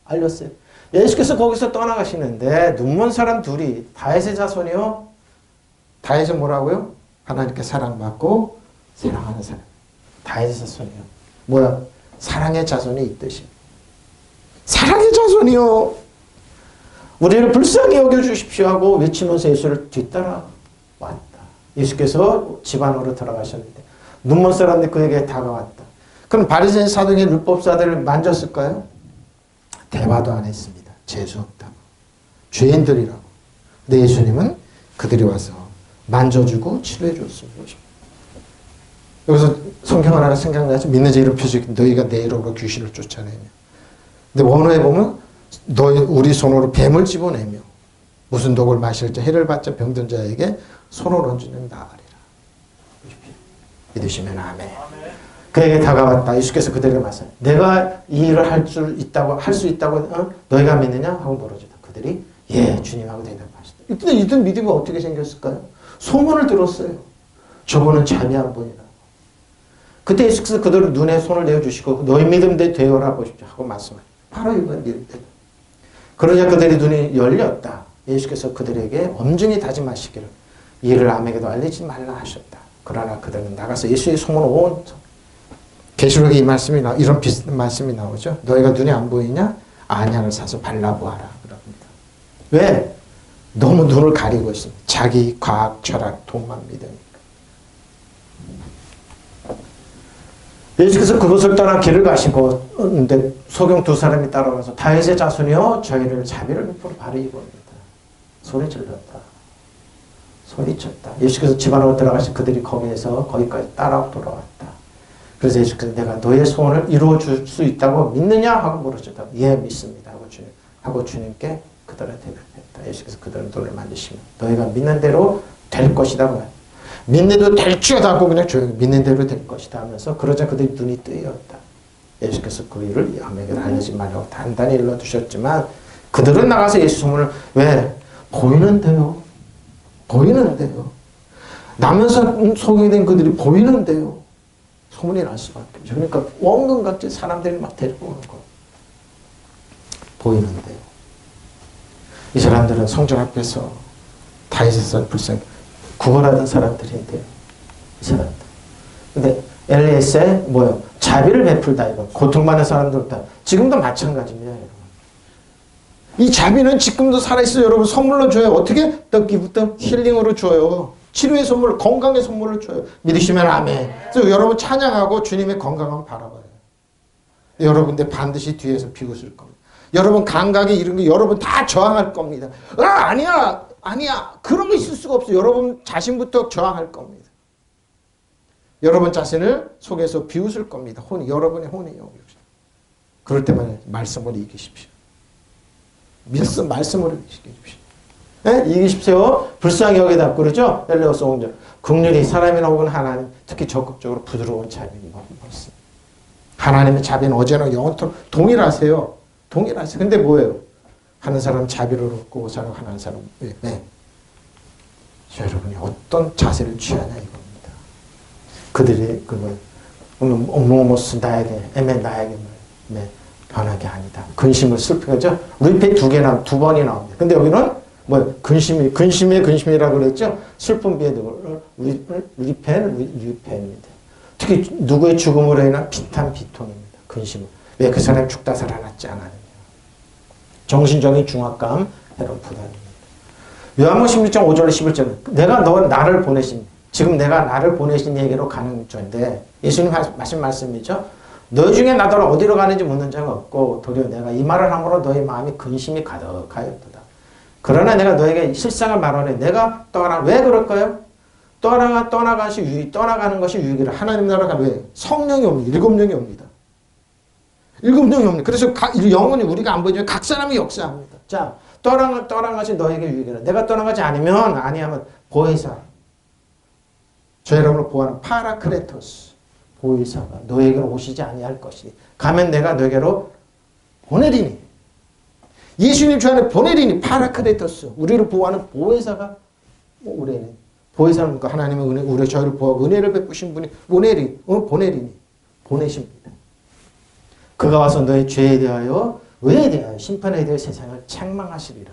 알렸어요. 예수께서 거기서 떠나가시는데 눈먼 사람 둘이 다윗의 자손이요. 다윗은 뭐라고요? 하나님께 사랑받고 사랑하는 사람. 다윗의 자손이요. 뭐야? 사랑의 자손이 있듯이. 사랑의 자손이요. 우리를 불쌍히 여겨주십시오 하고 외치면서 예수를 뒤따라 왔다. 예수께서 집 안으로 들어가셨는데 눈먼 사람들이 그에게 다가왔다. 그럼 바리새인 사도의 율법사들을 만졌을까요? 대화도 안 했습니다. 재수없다고. 죄인들이라고. 근데 예수님은 그들이 와서 만져주고 치료해 줬습니다. 여기서 성경 하나 생각나죠? 믿는 자 이름 표적 너희가 내 이름으로 귀신을 쫓아내며. 근데 원어에 보면 우리 손으로 뱀을 집어내며 무슨 독을 마실 자 해를 받자 병든 자에게 손을 얹으면 나으리라. 믿으시면 아멘. 그에게 다가왔다. 예수께서 그들에게 말씀. 내가 이 일을 할 수 있다고 너희가 믿느냐? 하고 물어주다. 그들이 예 주님하고 대답하시다. 근데 이들 믿음이 어떻게 생겼을까요? 소문을 들었어요. 저분은 자비한 분이다. 그때 예수께서 그들을 눈에 손을 내어주시고 너희 믿음대로 되어라 보십시오 하고 말씀하셨다. 바로 이번 믿음대로. 그러자 그들의 눈이 열렸다. 예수께서 그들에게 엄중히 다짐하시기를 이를 아무에게도 알리지 말라 하셨다. 그러나 그들은 나가서 예수의 소문을 온 계시록에 이 말씀이 이런 비슷한 말씀이 나오죠. 너희가 눈에 안 보이냐? 안약을 사서 발라보아라. 그럽니다. 왜? 너무 눈을 가리고 있습니다. 자기 과학, 철학, 돈만 믿으니까. 예수께서 그곳을 떠나 길을 가시고 근데 소경 두 사람이 따라와서 다윗의 자손이여 저희를 자비를 베풀어 바로 이겁니다. 소리 질렀다. 소리쳤다. 예수께서 집 안으로 들어가시 그들이 거기까지 따라 돌아왔다. 그래서 예수께서 내가 너의 소원을 이루어 줄 수 있다고 믿느냐? 하고 물어줬다. 예, 믿습니다. 하고 주님께 그들을 대답했다. 예수께서 그들의 눈을 만지시며 너희가 믿는 대로 될 것이다. 믿는 대로 될지어다고 그냥 조용히 믿는 대로 될 것이다 하면서 그러자 그들이 눈이 뜨였다. 예수께서 그 일을 아무에게 알리지 말라고 단단히 일러두셨지만 그들은 나가서 예수 소문을 왜? 보이는데요. 보이는데요. 나면서 소개된 그들이 보이는데요. 소문이 날 수밖에 없죠. 그러니까 원근각지 사람들이 막 데리고 오는 거예요. 보이는데요. 이 사람들은 성전 앞에서 다윗에서 불쌍히 구걸하던 사람들인데요. 이 사람들. 근데 엘리에스의 뭐요? 자비를 베풀다 이거. 고통받는 사람들다. 지금도 마찬가지입니다. 여러분. 이 자비는 지금도 살아있어요. 여러분 선물로 줘요. 어떻게? 떡기부터 힐링으로 줘요. 치료의 선물, 건강의 선물을 줘요. 믿으시면 아멘. 그래서 여러분 찬양하고 주님의 건강함 바라봐요. 여러분들 반드시 뒤에서 비웃을 겁니다. 여러분 감각이 이런 거 여러분 다 저항할 겁니다. 아니야. 그런 거 있을 수가 없어요. 여러분 자신부터 저항할 겁니다. 여러분 자신을 속에서 비웃을 겁니다. 여러분의 혼이요. 그럴 때만 말씀으로 이기십시오. 말씀으로 이기십시오. 네? 이기십시오. 불쌍히 여기다 그러죠? 엘레오스 5절. 긍휼히 사람이나 혹은 하나님, 특히 적극적으로 부드러운 자비는 말씀. 하나님의 자비는 어제나 영원토록 동일하세요. 동일하세요. 근데 뭐예요? 하는 사람 자비로웠고 하는 사람 왜? 여러분이 어떤 자세를 취하냐 이겁니다. 그들이 뭐스 나에게 나에게 변하게 아니다. 근심을 슬프죠. 리펜 두 번이 나옵니다. 근데 여기는 근심이라고 그랬죠. 슬픈 비에도 리펜입니다. 특히 누구의 죽음으로 인한 비통입니다. 근심은 왜 그 사람이 죽다 살아났지 않았느냐. 정신적인 중압감, 이런 부담입니다. 요한복음 16장 5절로 11절 내가 나를 보내신 지금 내가 나를 보내신 얘기로 가는 중인데 예수님 하신 말씀이죠. 너희 중에 나더러 어디로 가는지 묻는 자가 없고 도리어 내가 이 말을 함으로 너희 마음이 근심이 가득하였도다. 그러나 내가 너에게 실상을 말하네. 내가 왜 그럴까요? 떠나가는 것이 유익이라. 하나님 나라가 왜? 성령이 옵니다. 7명이 옵니다. 7명이 옵니다. 그래서 영혼이 우리가 안 보이지만 각 사람이 역사합니다. 자, 떠나간 것이 너에게 유익이라. 내가 떠나가지 아니하면 보혜사. 저 여러분을 보호하는 파라크레토스. 보혜사가 너에게로 오시지 아니할 것이니. 가면 내가 너에게로 보내리니. 예수님 주 안에 보내리니. 파라크레토스. 우리를 보호하는 보혜사가 우리는. 보혜사는 뭔가 하나님의 은혜, 우리 저희를 보호하고 은혜를 베푸신 분이 보내리니. 보내십니다. 그가 와서 너의 죄에 대하여 의에 대하여 심판에 대하여 세상을 책망하시리라.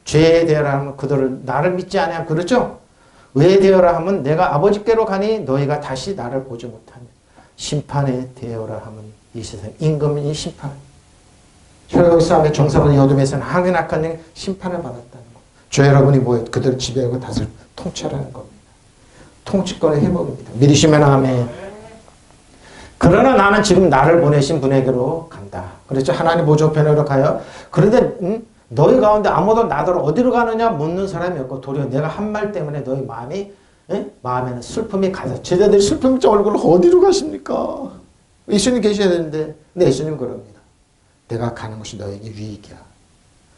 죄에 대하여 하면 그들을 나를 믿지 아니하면 그렇죠? 의에 대하여 하면 내가 아버지께로 가니 너희가 다시 나를 보지 못하며 심판에 대하여 하면 이 세상 임금이 심판. 혈육 싸움의 정사본 어둠에서는 항해 악한 심판을 받았다는 것. 저 여러분이 뭐예요? 그들을 지배하고 다스려 통찰하는 겁니다. 통치권의 회복입니다. 믿으시면 아멘. 그러나 나는 지금 나를 보내신 분에게로 간다. 그렇죠? 하나님 보좌편으로 가요. 그런데 너희 가운데 아무도 나더러 어디로 가느냐 묻는 사람이 없고 도리어 내가 한 말 때문에 너희 마음에는 슬픔이 가득. 제자들이 슬픔이 얼굴로 어디로 가십니까? 예수님 계셔야 되는데 근데 예수님 그럽니다. 내가 가는 것이 너에게 유익이야.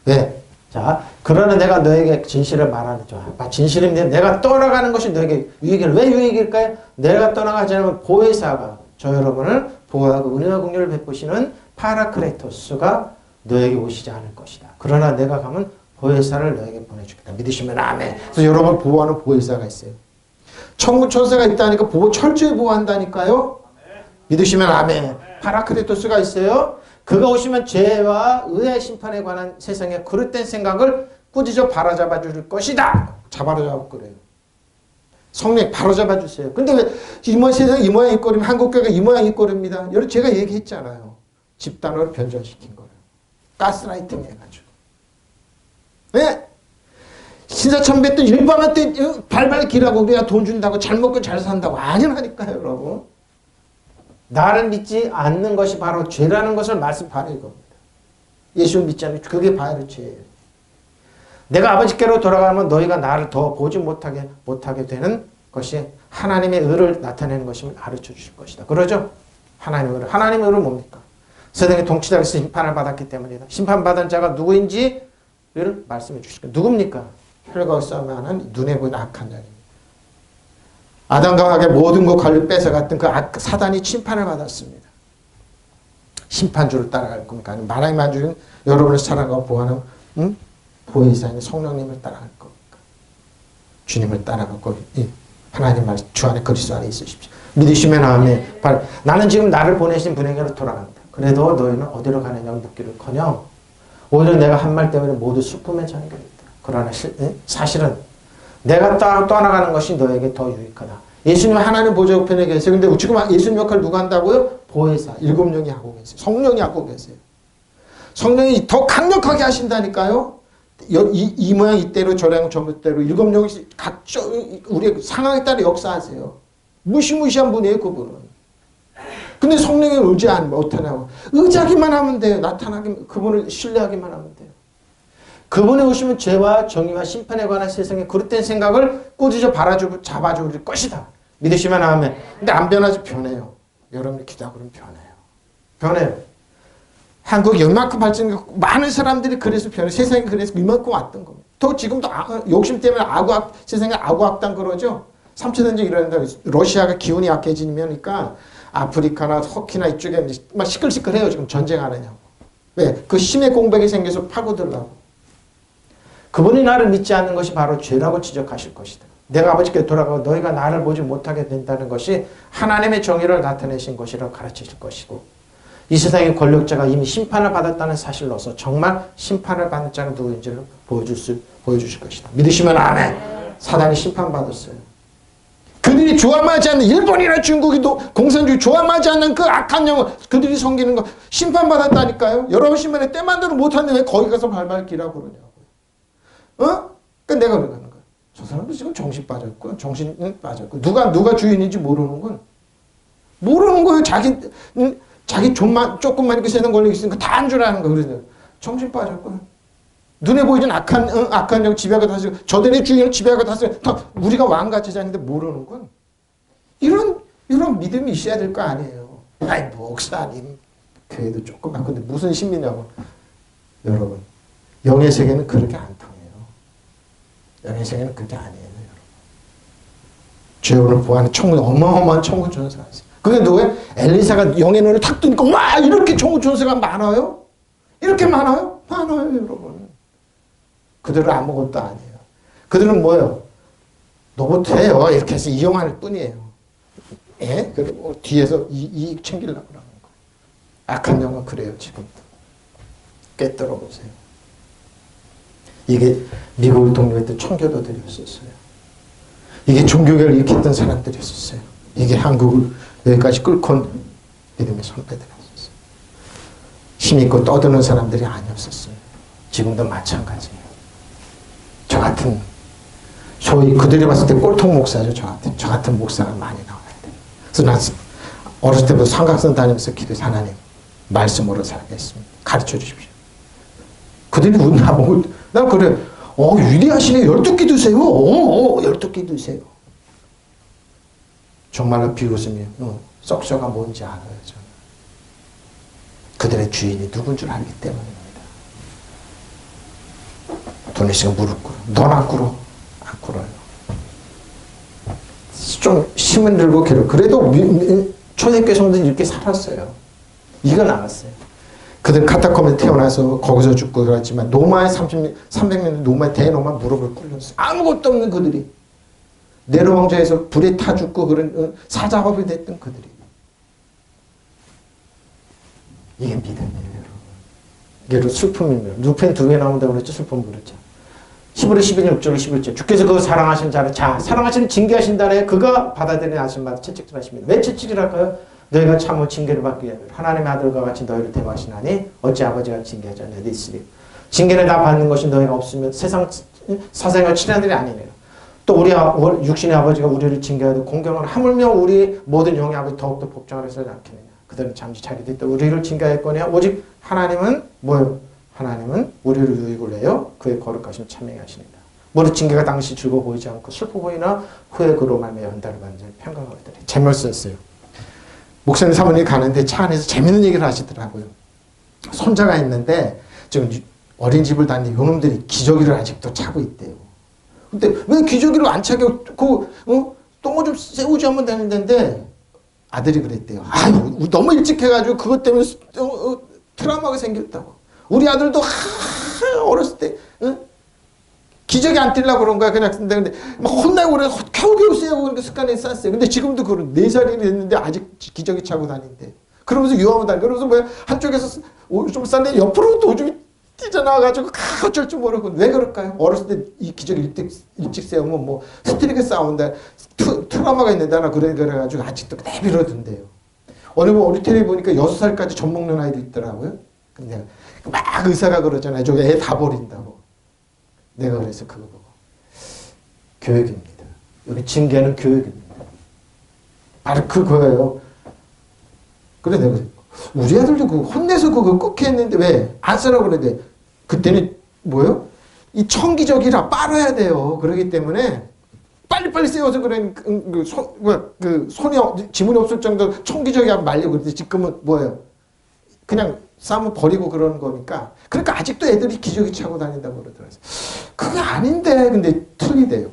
왜? 자, 그러나 내가 너에게 진실을 말하는 진실입니다. 내가 떠나가는 것이 너에게 유익이라. 왜 유익일까요? 내가 떠나가지 않으면 보혜사가 저 여러분을 보호하고 은혜와 긍휼을 베푸시는 파라크레토스가 너에게 오시지 않을 것이다. 그러나 내가 가면 보혜사를 너에게 보내주겠다. 믿으시면 아멘. 그래서 여러분을 보호하는 보혜사가 있어요. 천군 천사가 있다니까 철저히 보호한다니까요. 믿으시면 아멘. 파라크레토스가 있어요. 그가 오시면 죄와 의의 심판에 관한 세상의 그릇된 생각을 꾸짖어 바로잡아 줄 것이다. 바로잡고 그래요. 성령 바로잡아 주세요. 근데 왜 세상이 이 모양 이 꼴이면 한국교회가 이 모양 이 꼴입니다. 여러분 제가 얘기했잖아요. 집단으로 변절시킨 거예요. 가스라이팅 해가지고. 네? 신사참배 때 일반한 때 발발 길하고 우리가 돈 준다고 잘 먹고 잘 산다고 아니라니까요 여러분. 나를 믿지 않는 것이 바로 죄라는 것을 바로 이겁니다. 예수를 믿지 않는 그게 바로 죄예요. 내가 아버지께로 돌아가면 너희가 나를 더 보지 못하게 되는 것이 하나님의 의를 나타내는 것임을 가르쳐 주실 것이다. 그러죠? 하나님의 의는 뭡니까? 세상의 통치자에서 심판을 받았기 때문이다. 심판받은 자가 누구인지를 말씀해 주실 거예요. 누굽니까? 혈과 싸움하는 눈에 보이는 악한 자입니다. 아담과 하와의 모든 것 관리 뺏어갔던 그 사단이 심판을 받았습니다. 심판주를 따라갈 겁니까? 아니면 하나님 안 주는 여러분을 사랑하고 보호하는 보혜사인 성령님을 따라갈 겁니까? 주님을 따라가고 하나님 말 주 안에 그리스도 안에 있으십시오. 믿으시면 아멘. 나는 지금 나를 보내신 분에게로 돌아간다. 그래도 너희는 어디로 가느냐고 묻기를커녕 오히려 내가 한 말 때문에 모두 슬픔에 잠겨있다. 그러나 사실은 내가 떠나가는 것이 너에게 더 유익하다. 예수님 하나님 보좌 우편에 계세요. 근데 지금 예수님 역할을 누가 한다고요? 보혜사, 일곱 명이 하고 계세요. 성령이 하고 계세요. 성령이 더 강력하게 하신다니까요. 이 모양 이때로 저랑 저때로 일곱 명이 각자 우리의 상황에 따라 역사하세요. 무시무시한 분이에요, 그분은. 근데 성령이 의지 못하냐고. 의지하기만 하면 돼요. 나타나기만, 그분을 신뢰하기만 하면 돼요. 그분이 오시면 죄와 정의와 심판에 관한 세상의 그릇된 생각을 꾸짖어 바라주고 잡아줄 것이다. 믿으시면 아멘. 근데 안 변하지 변해요. 여러분이 기도하고 그러면 변해요. 한국이 이만큼 발전하고 많은 사람들이 그래서 변해. 세상이 그래서 이만큼 왔던 겁니다. 또 지금도 욕심 때문에 세상에 악당 그러죠. 3차 전쟁 이러는데 러시아가 기운이 약해지니까 아프리카나 터키나 이쪽에 막 시끌시끌해요. 지금 전쟁 안 하냐고. 왜? 그 신의 공백이 생겨서 파고들라고. 그분이 나를 믿지 않는 것이 바로 죄라고 지적하실 것이다. 내가 아버지께 돌아가고 너희가 나를 보지 못하게 된다는 것이 하나님의 정의를 나타내신 것이라고 가르치실 것이고 이 세상의 권력자가 이미 심판을 받았다는 사실로서 정말 심판을 받는 자는 누구인지를 보여주실 것이다. 믿으시면 아멘. 사단이 심판받았어요. 그들이 조함하지 않는 일본이나 중국이 공산주의 조함하지 않는 그 악한 영혼 그들이 섬기는 거 심판받았다니까요. 여러분 신문에 때만대로 못하는데 왜 거기 가서 발발기라고 그러냐고요. 그러니까 내가 그러는 거야. 저 사람도 지금 정신 빠졌고 정신 빠졌고 누가 주인인지 모르는 거예요. 자기 조금만 이렇게 세는 권력이 있으니까 다 한 줄 아는 거예요. 그래서 정신 빠졌고 눈에 보이는 악한 영 지배가 다스리고 저들의 주인을 지배가 다스리고 다 우리가 왕같이 사는데 모르는 건 이런 믿음이 있어야 될 거 아니에요. 아이 목사님 교회도 조금만 근데 무슨 신비냐고. 여러분 영의 세계는 그렇게 안 통해요. 영의 세계는 그게 아니에요. 여러분. 죄원을 보호하는 어마어마한 천군 천사가 있어요. 그게 누구예요? 엘리사가 영의 눈을 탁 뜨니까 와 이렇게 천군 천사가 많아요? 이렇게 많아요? 많아요 여러분. 그들은 아무것도 아니에요. 그들은 뭐예요? 너 못해요. 이렇게 해서 이용할 뿐이에요. 예? 그리고 뒤에서 이익 챙기려고 그러는 거예요. 악한 영은 그래요 지금도. 깨뜨려 보세요. 이게 미국을 독립했던 청교도들이었어요. 이게 종교개혁을 일으켰던 사람들이었어요. 이게 한국을 여기까지 끌고 온 믿음의 선배들이었어요. 힘있고 떠드는 사람들이 아니었었어요. 지금도 마찬가지예요. 저 같은 소위 그들이 봤을 때 꼴통 목사죠. 저 같은 목사가 많이 나와야 돼요. 그래서 난 어렸을 때부터 삼각선 다니면서 기도해서 하나님 말씀으로 살겠습니다. 가르쳐 주십시오. 그들이 나보고 난 그래. 위대하시네. 12기 드세요. 12기 드세요. 정말로 비웃으면 썩소가 뭔지 알아요. 저는. 그들의 주인이 누군 줄 알기 때문입니다. 도니 씨가 무릎 꿇어. 넌 안 꿇어. 안 꿇어요. 좀 힘을 들고 그래도 초대교회 성도들이 이렇게 살았어요. 이건 알았어요. 그들 카타콤에 태어나서 거기서 죽고 그랬지만 노마에 300년 노마에 대노마 무릎을 꿇렸어요. 아무것도 없는 그들이. 네로 왕조에서 불에 타 죽고 그런 사자업이 됐던 그들이. 이게 믿음이에요, 여러분. 이게 슬픔입니다. 누펜 2개 나온다고 그랬죠? 슬픔 그랬죠. 11월 12일 6절 11절 주께서 그 사랑하신 자를 사랑하시는 징계하신다네 그가 받아들이는 아심마다 채찍질 하십니다. 왜 채찍질할까요? 너희가 참으로 징계를 받기 위하여 하나님의 아들과 같이 너희를 대하시나니 어찌 아버지가 징계하지 않냐 있으리. 징계를 다 받는 것이 너희가 없으면 세상 사생활 친아들이 아니네요. 또 우리 육신의 아버지가 우리를 징계하도 공경을 하물며 우리 모든 영의 아버지 더욱더 복종하려 하지 않겠느냐. 그들은 잠시 자기도 있다. 우리를 징계하였거니와 오직 하나님은 뭐예요? 하나님은 우리를 유익을 내어 그의 거룩하심 참여하게 하시니라. 무릇 징계가 당시 즐거워 보이지 않고 슬퍼 보이나 후에 그로 말미암아 연단을 받는 자를 평강하거든요. 제목을 썼어요. 목사님 사모님이 가는데 차 안에서 재밌는 얘기를 하시더라고요. 손자가 있는데 지금 어린이집을 다니는데 요놈들이 기저귀를 아직도 차고 있대요. 근데 왜 기저귀를 안 차게 똥을 좀 세우자면 되는 데인데 아들이 그랬대요. 아유, 너무 일찍 해가지고 그것 때문에 트라우마가 생겼다고. 우리 아들도 어렸을 때 기저귀 안 뛸려고 그런 거야. 그냥 근데 막 혼나고 그래. 겨우겨우 세우고 그러니까 습관이 쌓았어요. 근데 지금도 그런 4살이 됐는데 아직 기저귀 차고 다닌대. 그러면서 유아원 다니고 그러면서 뭐야 한쪽에서 오줌 쌌는데 옆으로도 오줌이 튀어나와가지고 어쩔 줄 모르고. 왜 그럴까요? 어렸을 때 이 기저귀 일찍 세우면 뭐 스트레스 싸운다, 트라우마가 있는데 하나 그래가지고 아직도 내밀어둔대요. 어느 뭐 우리 텔레비 보니까 6살까지 젖 먹는 아이도 있더라고요. 근데 막 의사가 그러잖아요. 저기 애 다 버린다고. 내가 그래서 그거 보고 교육입니다. 여기 징계는 교육입니다. 바로 그거예요. 그래 내가 우리 아들도 그 혼내서 그거 꼭 했는데 왜 안 쓰라고 그랬는데 그때는 뭐요? 이 청기적이라 빨아야 돼요. 그러기 때문에 빨리빨리 세워서 그런 손이 지문이 없을 정도로 청기적이 하면 말려고 그랬는데 지금은 뭐예요? 그냥 싸면 버리고 그러는 거니까. 그러니까 아직도 애들이 기저귀 차고 다닌다고 그러더라고요. 그게 아닌데 근데 틀리대요.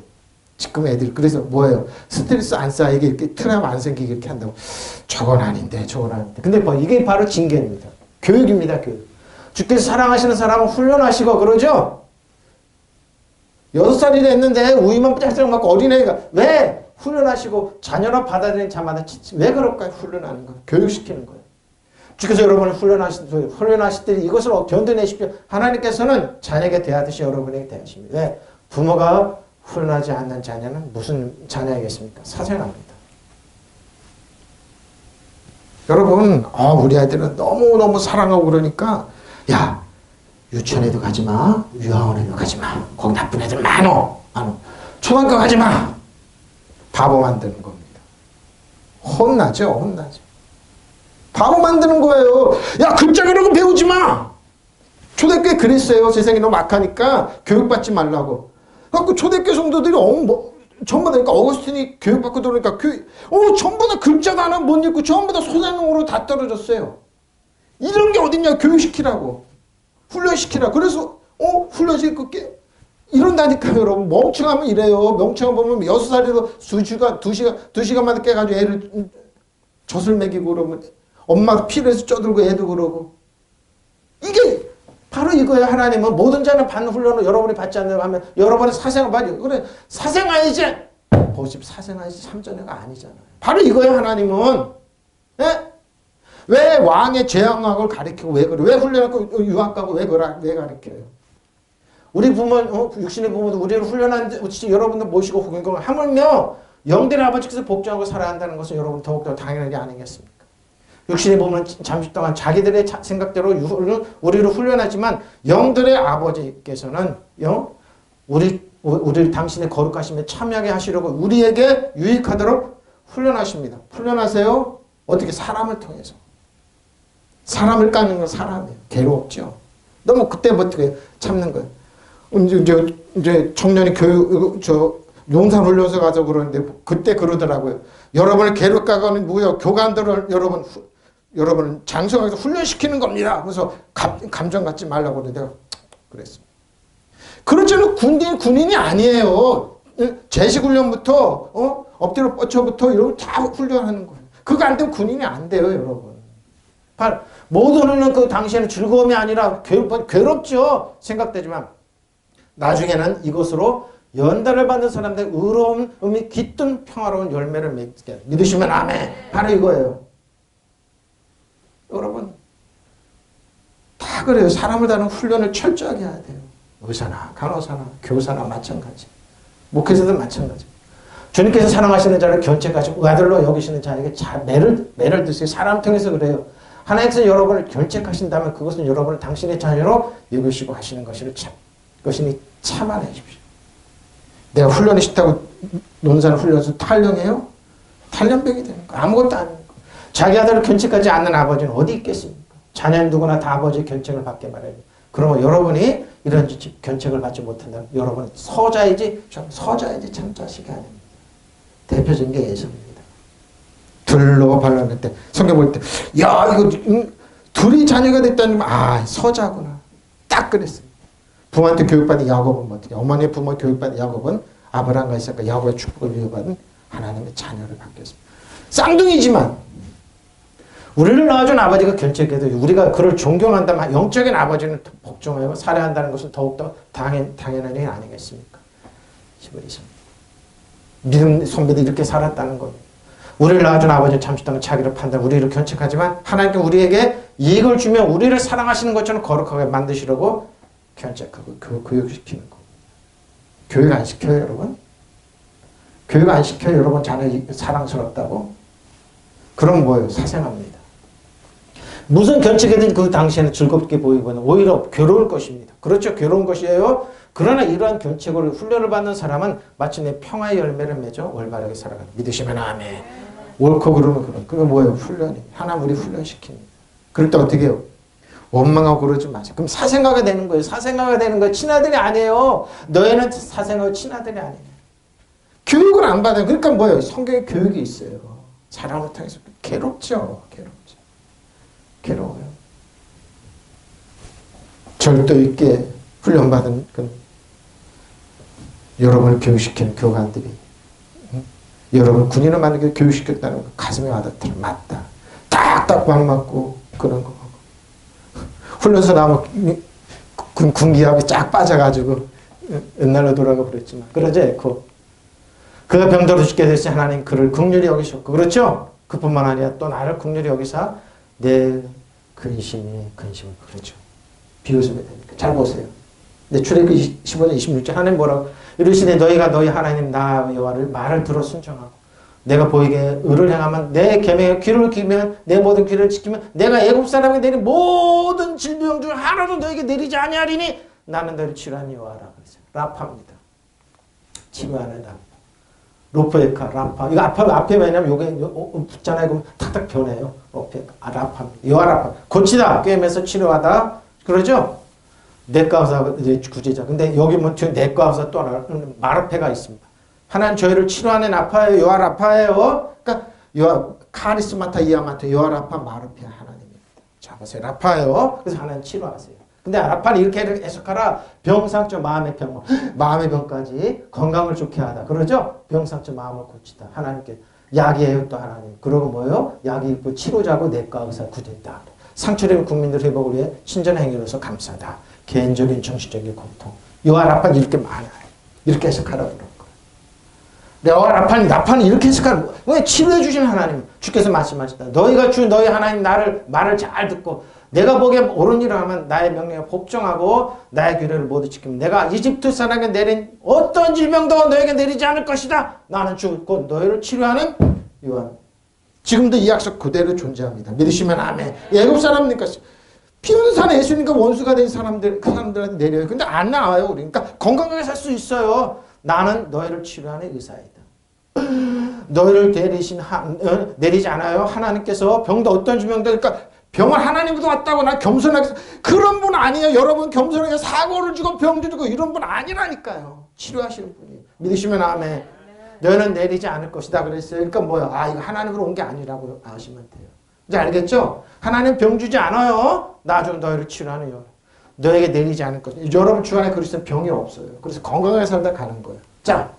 지금 애들 그래서 뭐예요? 스트레스 안 쌓이게 이렇게 트라우마 안 생기게 이렇게 한다고. 저건 아닌데 저건 아닌데. 근데 뭐 이게 바로 징계입니다. 교육입니다. 교육. 주께서 사랑하시는 사람은 훈련하시고 그러죠? 6살이 됐는데 우유만 짝짝 맞고 어린애가 왜 훈련하시고 자녀라 받아들이는 자마다 왜 그럴까요? 훈련하는 거. 교육시키는 거예요. 주께서 여러분을 훈련하실 때 이것을 견뎌내십시오. 하나님께서는 자녀에게 대하듯이 여러분에게 대하십니다. 왜? 부모가 훈련하지 않는 자녀는 무슨 자녀이겠습니까? 사생아입니다. 여러분, 우리 아이들은 너무너무 사랑하고 그러니까 야, 유치원에도 가지 마. 유아원에도 가지 마. 거기 나쁜 애들 많어. 초등학교 가지 마. 바보 만드는 겁니다. 혼나죠. 혼나죠. 바보 만드는 거예요. 야, 글자 그런 거 배우지 마. 초대교회 그랬어요. 세상이 너무 악하니까 교육받지 말라고. 그래서 초대교회 성도들이 전부 다 그러니까 어거스틴이 교육받고 들어오니까 전부 다 글자도 하나 못 읽고 전부 다 소상공으로 다 떨어졌어요. 이런 게 어딨냐. 교육시키라고. 훈련시키라고. 그래서 훈련시키고 이런다니까요. 여러분. 멍청하면 이래요. 멍청한 보면 6살에도 2시간만 깨가지고 애를 젖을 먹이고 그러면 엄마 피를 쪼들고 애도 그러고. 이게 바로 이거예요. 하나님은 모든 자는 받는 훈련을 여러분이 받지 않는다고 하면 여러분의 사생활 받이 그래 사생아이지 보십 사생아이지 참전애가 아니잖아요. 바로 이거예요. 하나님은. 예? 왜 왕의 죄악을 가르치고 왜 그래? 왜 훈련하고 유학가고 왜 가르쳐요? 우리 부모 육신의 부모도 우리를 훈련한 여러분들 모시고 공경을 하물며 영들의 아버지께서 복종하고 살아야 한다는 것은 여러분 더욱더 당연한 게 아니겠습니까? 육신의 부모는 잠시 동안 자기들의 생각대로 우리를 훈련하지만 영들의 아버지께서는 우리 당신의 거룩하심에 참여하게 하시려고 우리에게 유익하도록 훈련하십니다. 훈련하세요. 어떻게? 사람을 통해서. 사람을 깎는 건 사람이에요. 괴롭죠. 너무 그때 어떻게 참는 거예요. 이제 청년이 용산 훈련소 가서 그러는데 그때 그러더라고요. 여러분을 괴롭가는 뭐예요? 교관들을 여러분을 장성하게 훈련시키는 겁니다. 그래서 감정 갖지 말라고 내가 그랬습니다. 그렇지는 군인이 아니에요. 제식훈련부터 엎드려 뻗쳐부터 이런 다 훈련하는 거예요. 그거 안 되면 군인이 안 돼요, 여러분. 모든 훈련 그 당시에는 즐거움이 아니라 괴롭죠. 생각되지만 나중에는 이것으로 연단을 받는 사람들의 의로움이 깃든 평화로운 열매를 맺게 믿으시면 아멘. 바로 이거예요. 여러분 다 그래요. 사람을 다루는 훈련을 철저하게 해야 돼요. 의사나 간호사나 교사나 마찬가지. 목회자들 마찬가지. 주님께서 사랑하시는 자를 견책하시고 아들로 여기시는 자에게 매를 드세요. 사람 통해서 그래요. 하나님께서 여러분을 견책하신다면 그것은 여러분을 당신의 자녀로 여기시고 하시는 것이니 참아내십시오. 내가 훈련이 싫다고 논산을 훈련해서 탈령해요? 탈령병이 되는 거 아무것도 아니고. 자기 아들을 견책하지 않는 아버지는 어디 있겠습니까? 자녀는 누구나 다 아버지의 견책을 받게 말해요. 그러면 여러분이 이런 견책을 받지 못한다면 여러분은 서자이지 참 자식이 아닙니다. 대표적인 게 예수입니다. 둘로 발랐을 때 성경 볼 때 야 이거 둘이 자녀가 됐다니 서자구나. 딱 그랬습니다. 부모한테 교육받은 야곱은 어떻게? 어머니의 부모 교육받은 야곱은 아브라함과 이삭과 야곱의 축복을 이어받은 하나님의 자녀를 받겠습니다. 쌍둥이지만 우리를 낳아준 아버지가 결정해도 우리가 그를 존경한다면 영적인 아버지는 복종하고 살해한다는 것은 더욱더 당연한 일이 아니겠습니까? 10월 20일. 믿음 선배들이 이렇게 살았다는 겁니다. 우리를 낳아준 아버지는 잠시 동안 자기를 판단, 우리를 견책하지만 하나님께 우리에게 이익을 주면 우리를 사랑하시는 것처럼 거룩하게 만드시려고 견책하고 교육시키는 거. 교육 안 시켜요, 여러분? 교육 안 시켜요, 여러분? 자녀 사랑스럽다고? 그럼 뭐예요? 사생합니다. 무슨 견책이든 그 당시에는 즐겁게 보이거나 오히려 괴로울 것입니다. 그렇죠? 괴로운 것이에요. 그러나 이러한 견책으로 훈련을 받는 사람은 마침내 평화의 열매를 맺어 올바르게 살아가는 믿으시면 아멘. 옳고 그르면 그런. 그게 뭐예요? 훈련이. 하나님 우리 훈련시킵니다. 그럴 때 어떻게 해요? 원망하고 그러지 마세요. 그럼 사생아가 되는 거예요. 사생아가 되는 거예요. 친아들이 아니에요. 너희는 사생아고 친아들이 아니에요. 교육을 안 받아요. 그러니까 뭐예요? 성경에 교육이 있어요. 사랑을 통해서 괴롭죠. 괴로워요. 절도 있게 훈련받은 여러분을 교육시키는 교관들이 여러분 군인을 만들게 교육시켰다는 거 가슴에 와닿더라. 맞다. 딱딱 막 맞고 그런 거. 훈련소 나오면 군기압이 쫙 빠져가지고 옛날로 돌아가 그랬지만 그러지 않고 그가 병들어 죽게 됐을 때 하나님 그를 긍휼히 여기셨고 그렇죠? 그뿐만 아니라 또 나를 긍휼히 여기사 내 근심을 그렇죠. 비웃으면 되니까. 잘 보세요. 내 출애굽기 15장 26절 하나님 뭐라고 이르시되 너희가 너희 하나님 나 여호와를 말을 들어 순종하고 내가 보이게 의를 행하면 내 계명에 귀를 기면 내 모든 귀를 지키면 내가 애굽 사람에게 내린 모든 질병 중 하나도 너에게 내리지 아니하리니 나는 너를 치료하는 여호와라 그랬어요. 라파입니다. 치료하는 라파. 로프에카 라파. 이거 앞에 왜냐면 요게 붙잖아요. 그럼 탁탁 변해요. 로프에카 라파입니다. 여호와 라파. 고치다. 꿰매서 치료하다. 그러죠? 내과 의사 이제 구제자. 근데 여기 뭐 내과 의사 또 하나 마르페가 있습니다. 하나님 저희를 치료하는 라파예요. 여호와 라파예요. 그러니까 여호와 카리스마타 이아마타 여호와 라파 마르페 하나님입니다. 자 보세요. 라파예요. 그래서 하나님 치료하세요. 근데 라파는 이렇게 해석하라. 병상적 마음의 병, 마음의 병까지 건강을 좋게 하다. 그러죠? 병상적 마음을 고치다. 하나님께 약이에요 또 하나님. 그러고 뭐예요? 약이 있고 치료자고 내과 의사 구제다. 상처된 국민들 회복을 위해 신전의 행위로서 감사다. 개인적인 정신적인 고통. 여호와 라파는 이렇게 많아요. 이렇게 해석하라고 그런 거예요. 여호와 라파는 이렇게 해석하는 거예요. 왜 치료해 주신 하나님. 주께서 말씀하셨다. 너희가 주 너희 하나님 말을 잘 듣고 내가 보기에 옳은 일을 하면 나의 명령에 복종하고 나의 규례를 모두 지키면 내가 이집트 사람에게 내린 어떤 질병도 너에게 내리지 않을 것이다. 나는 주 곧 너희를 치료하는 여호와. 지금도 이 약속 그대로 존재합니다. 믿으시면 아멘. 애굽 사람이니까 피 없는 산에 예수님과 원수가 된 사람들 그 사람들한테 내려요. 근데 안 나와요. 우리. 그러니까 건강하게 살 수 있어요. 나는 너희를 치료하는 의사이다. 너희를 내리지 않아요. 하나님께서 병도 어떤 질병도 그러니까 병을 하나님부터 왔다고 나 겸손하게 그런 분 아니에요. 여러분 겸손하게 사고를 주고 병도 주고 이런 분 아니라니까요. 치료하시는 분이. 믿으시면 아멘. 너희는 내리지 않을 것이다 그랬어요. 그러니까 뭐야? 아 이거 하나님으로 온 게 아니라고 아시면 돼요. 이제 알겠죠? 하나님 병 주지 않아요. 나중 너희를 치료하는 여. 너에게 내리지 않을 것. 여러분 주 안에 그리스도는 병이 없어요. 그래서 건강하게 살다 가는 거예요. 자,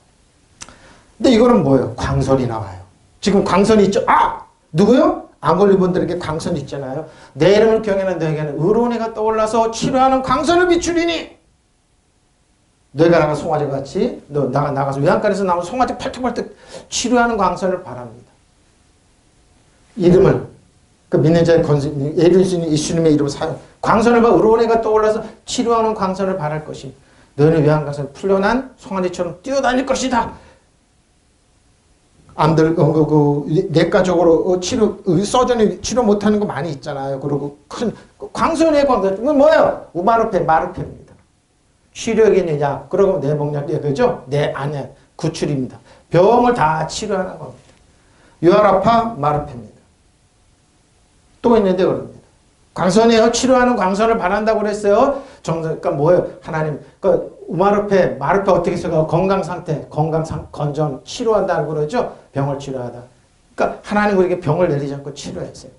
근데 이거는 뭐예요? 광선이 나와요. 지금 광선이 있죠? 아! 누구요? 암 걸린 분들에게 광선 있잖아요. 내 이름을 경외하는 너에게는 의로운 해가 떠올라서 치료하는 광선을 비추리니 너희가 나가 송아지 같이 나가서 외양간에서 나온 송아지 팔뚝팔뚝 치료하는 광선을 바랍니다. 이름을 그 믿는 자의 건설 예수님의 이름을 사용 광선을 봐 의로운 해가 떠올라서 치료하는 광선을 바랄 것이 너희는 외양간에서 풀려난 송아지처럼 뛰어다닐 것이다. 암들 내과적으로 서전이 치료 못하는 거 많이 있잖아요. 그리고 큰 광선의 광선 뭐예요? 마르페입니다. 치료에 있는 약. 그러고 내복약이 그죠? 내 안에 구출입니다. 병을 다 치료하는 겁니다. 유아라파 마르페입니다. 또 있는데 그럽니다. 광선이에요. 치료하는 광선을 바란다고 그랬어요. 그러니까 뭐예요? 하나님, 그러니까 마르페 어떻게 써요? 건강 상태, 건전, 치료한다고 그러죠? 병을 치료하다. 그러니까 하나님 우리에게 병을 내리지 않고 치료했어요.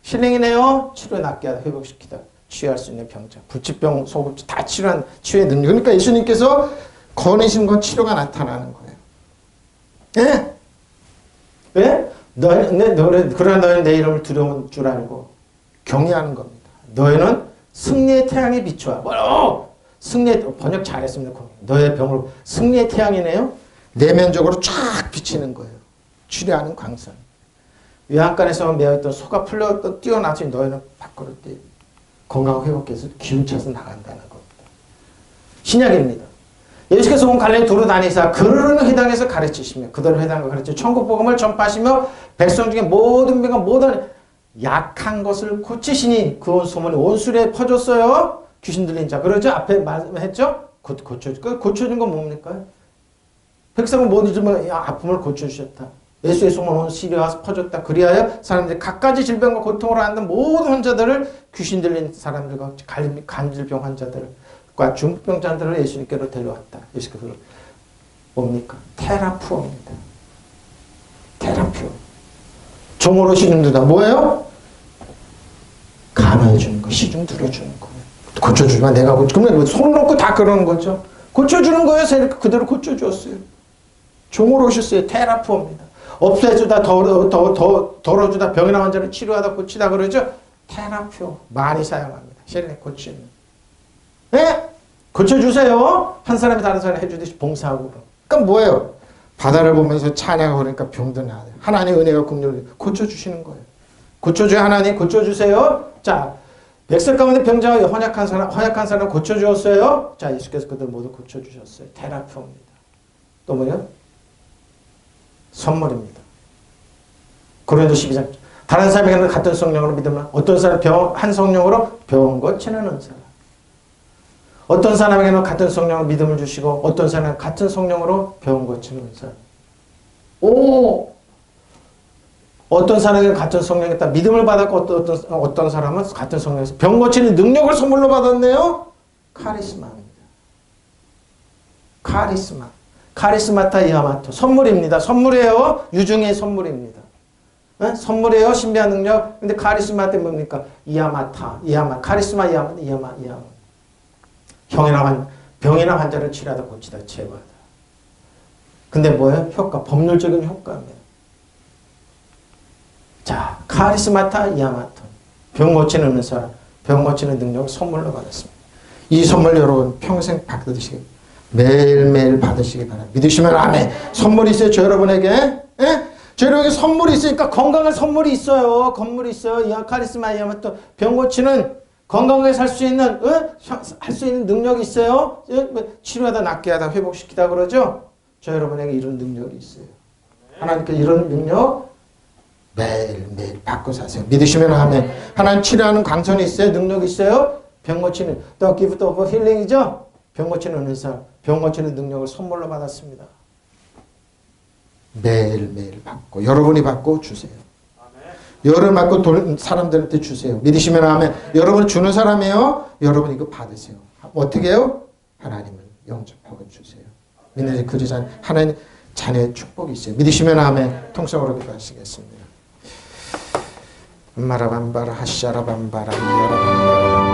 힐링이네요. 치료 낫게 하다, 회복시키다. 치유할 수 있는 병자. 불치병, 소급증 다 치료한 치유의 능력. 그러니까 예수님께서 권해신 건 치료가 나타나는 거예요. 예? 예? 그러나 너희는 내 이름을 두려운 줄 알고 경외하는 겁니다. 너희는 승리의 태양에 비추어. 번역 잘했습니다. 너의 병을 승리의 태양이네요. 내면적으로 쫙 비치는 거예요. 치료하는 광선. 외양간에서만 매어있던 소가 풀려 뛰어나서 너희는 밖으로 건강 회복해서 기운차서 나간다는 겁니다. 신약입니다. 예수께서 온 갈릴리 두루 다니사 그르는 회당에서 가르치시며 그들을 회당과 가르쳐 천국 복음을 전파하시며 백성 중에 모든 병과 모든 약한 것을 고치시니 그 온 소문이 온 수레에 퍼졌어요. 귀신 들린 자. 그러죠? 앞에 말했죠? 고쳐준 건 뭡니까? 백성은 모든 아픔을 고쳐주셨다. 예수의 소문 온 시리아에 퍼졌다. 그리하여 사람들이 각가지 질병과 고통으로 앓는 모든 환자들을 귀신 들린 사람들과 간질병 환자들과 중풍병자들을 예수님께로 데려왔다. 예수께서 뭡니까? 테라푸어입니다. 테라푸어. 종으로 시중 두다. 뭐예요? 감화해주는 거, 시중 들어주는 거. 고쳐주지만 내가 그러면 손 놓고 다 그러는 거죠. 고쳐주는 거예요. 그대로 고쳐주었어요. 종으로 오셨어요. 테라푸어입니다. 없애주다, 덜어주다, 병이나 환자를 치료하다, 고치다 그러죠. 테라퓨어 많이 사용합니다. 셀레 고치는. 네? 고쳐주세요. 한 사람이 다른 사람이 해주듯이 봉사하고. 그러니까 뭐예요? 바다를 보면서 찬양하고 그러니까 병도 나아요. 하나님의 은혜가 긍휼을 고쳐주시는 거예요. 고쳐줘요. 하나님 고쳐주세요. 자, 백성 가운데 병자가 허약한 사람 고쳐주었어요. 자, 예수께서 그들 모두 고쳐주셨어요. 테라퓨어입니다. 또 뭐예요? 선물입니다. 고린도 12장. 다른 사람에게는 같은 성령으로 믿으면 어떤 사람 한 성령으로 병 고치는 은사. 어떤 사람에게는 같은 성령으로 믿음을 주시고 어떤 사람은 같은 성령으로 병 고치는 은사. 어떤 사람에게는 같은 성령이 있다. 믿음을 받았고 어떤 사람은 같은 성령에서 병 고치는 능력을 선물로 받았네요. 카리스마입니다. 카리스마타 이하마토. 선물입니다. 선물이에요. 유중의 선물입니다. 네? 선물이에요. 신비한 능력. 근데 카리스마 때 뭡니까? 카리스마 이하마. 병이나 환자를 치료하다 고치다 제거하다. 근데 뭐예요? 법률적인 효과입니다. 자, 카리스마타 이하마토. 병 고치는 은사, 병 고치는 능력을 선물로 받았습니다. 이 선물 여러분 평생 받으시기 매일매일 받으시기 바랍니다. 믿으시면 아멘. 선물이 있어요. 저 여러분에게. 예? 저 여러분에게 선물이 있으니까 건강한 선물이 있어요. 건물이 있어요. 카리스마 이하마토. 병 고치는 건강하게 살 수 있는 할 수 있는 능력이 있어요. 치료하다 낫게 하다 회복시키다 그러죠. 저 여러분에게 이런 능력이 있어요. 하나님께 이런 능력 매일매일 받고 사세요. 믿으시면 아멘. 하나님 치료하는 강선이 있어요. 능력이 있어요. 병 고치는 또 기프트 오브 힐링이죠. 병 고치는 은사, 병 고치는 능력을 선물로 받았습니다. 매일매일 받고 여러분이 받고 주세요. 여러분 받고 사람들한테 주세요. 믿으시면 아멘. 여러분 주는 사람이에요. 여러분 이거 받으세요. 어떻게 해요? 하나님을 영접하고 주세요. 믿는 그 자는 하나님 자녀의 축복이 있어요. 믿으시면 아멘. 통성으로 기도하시겠습니다. 마라밤바라 하샤라밤바라 야라밤바라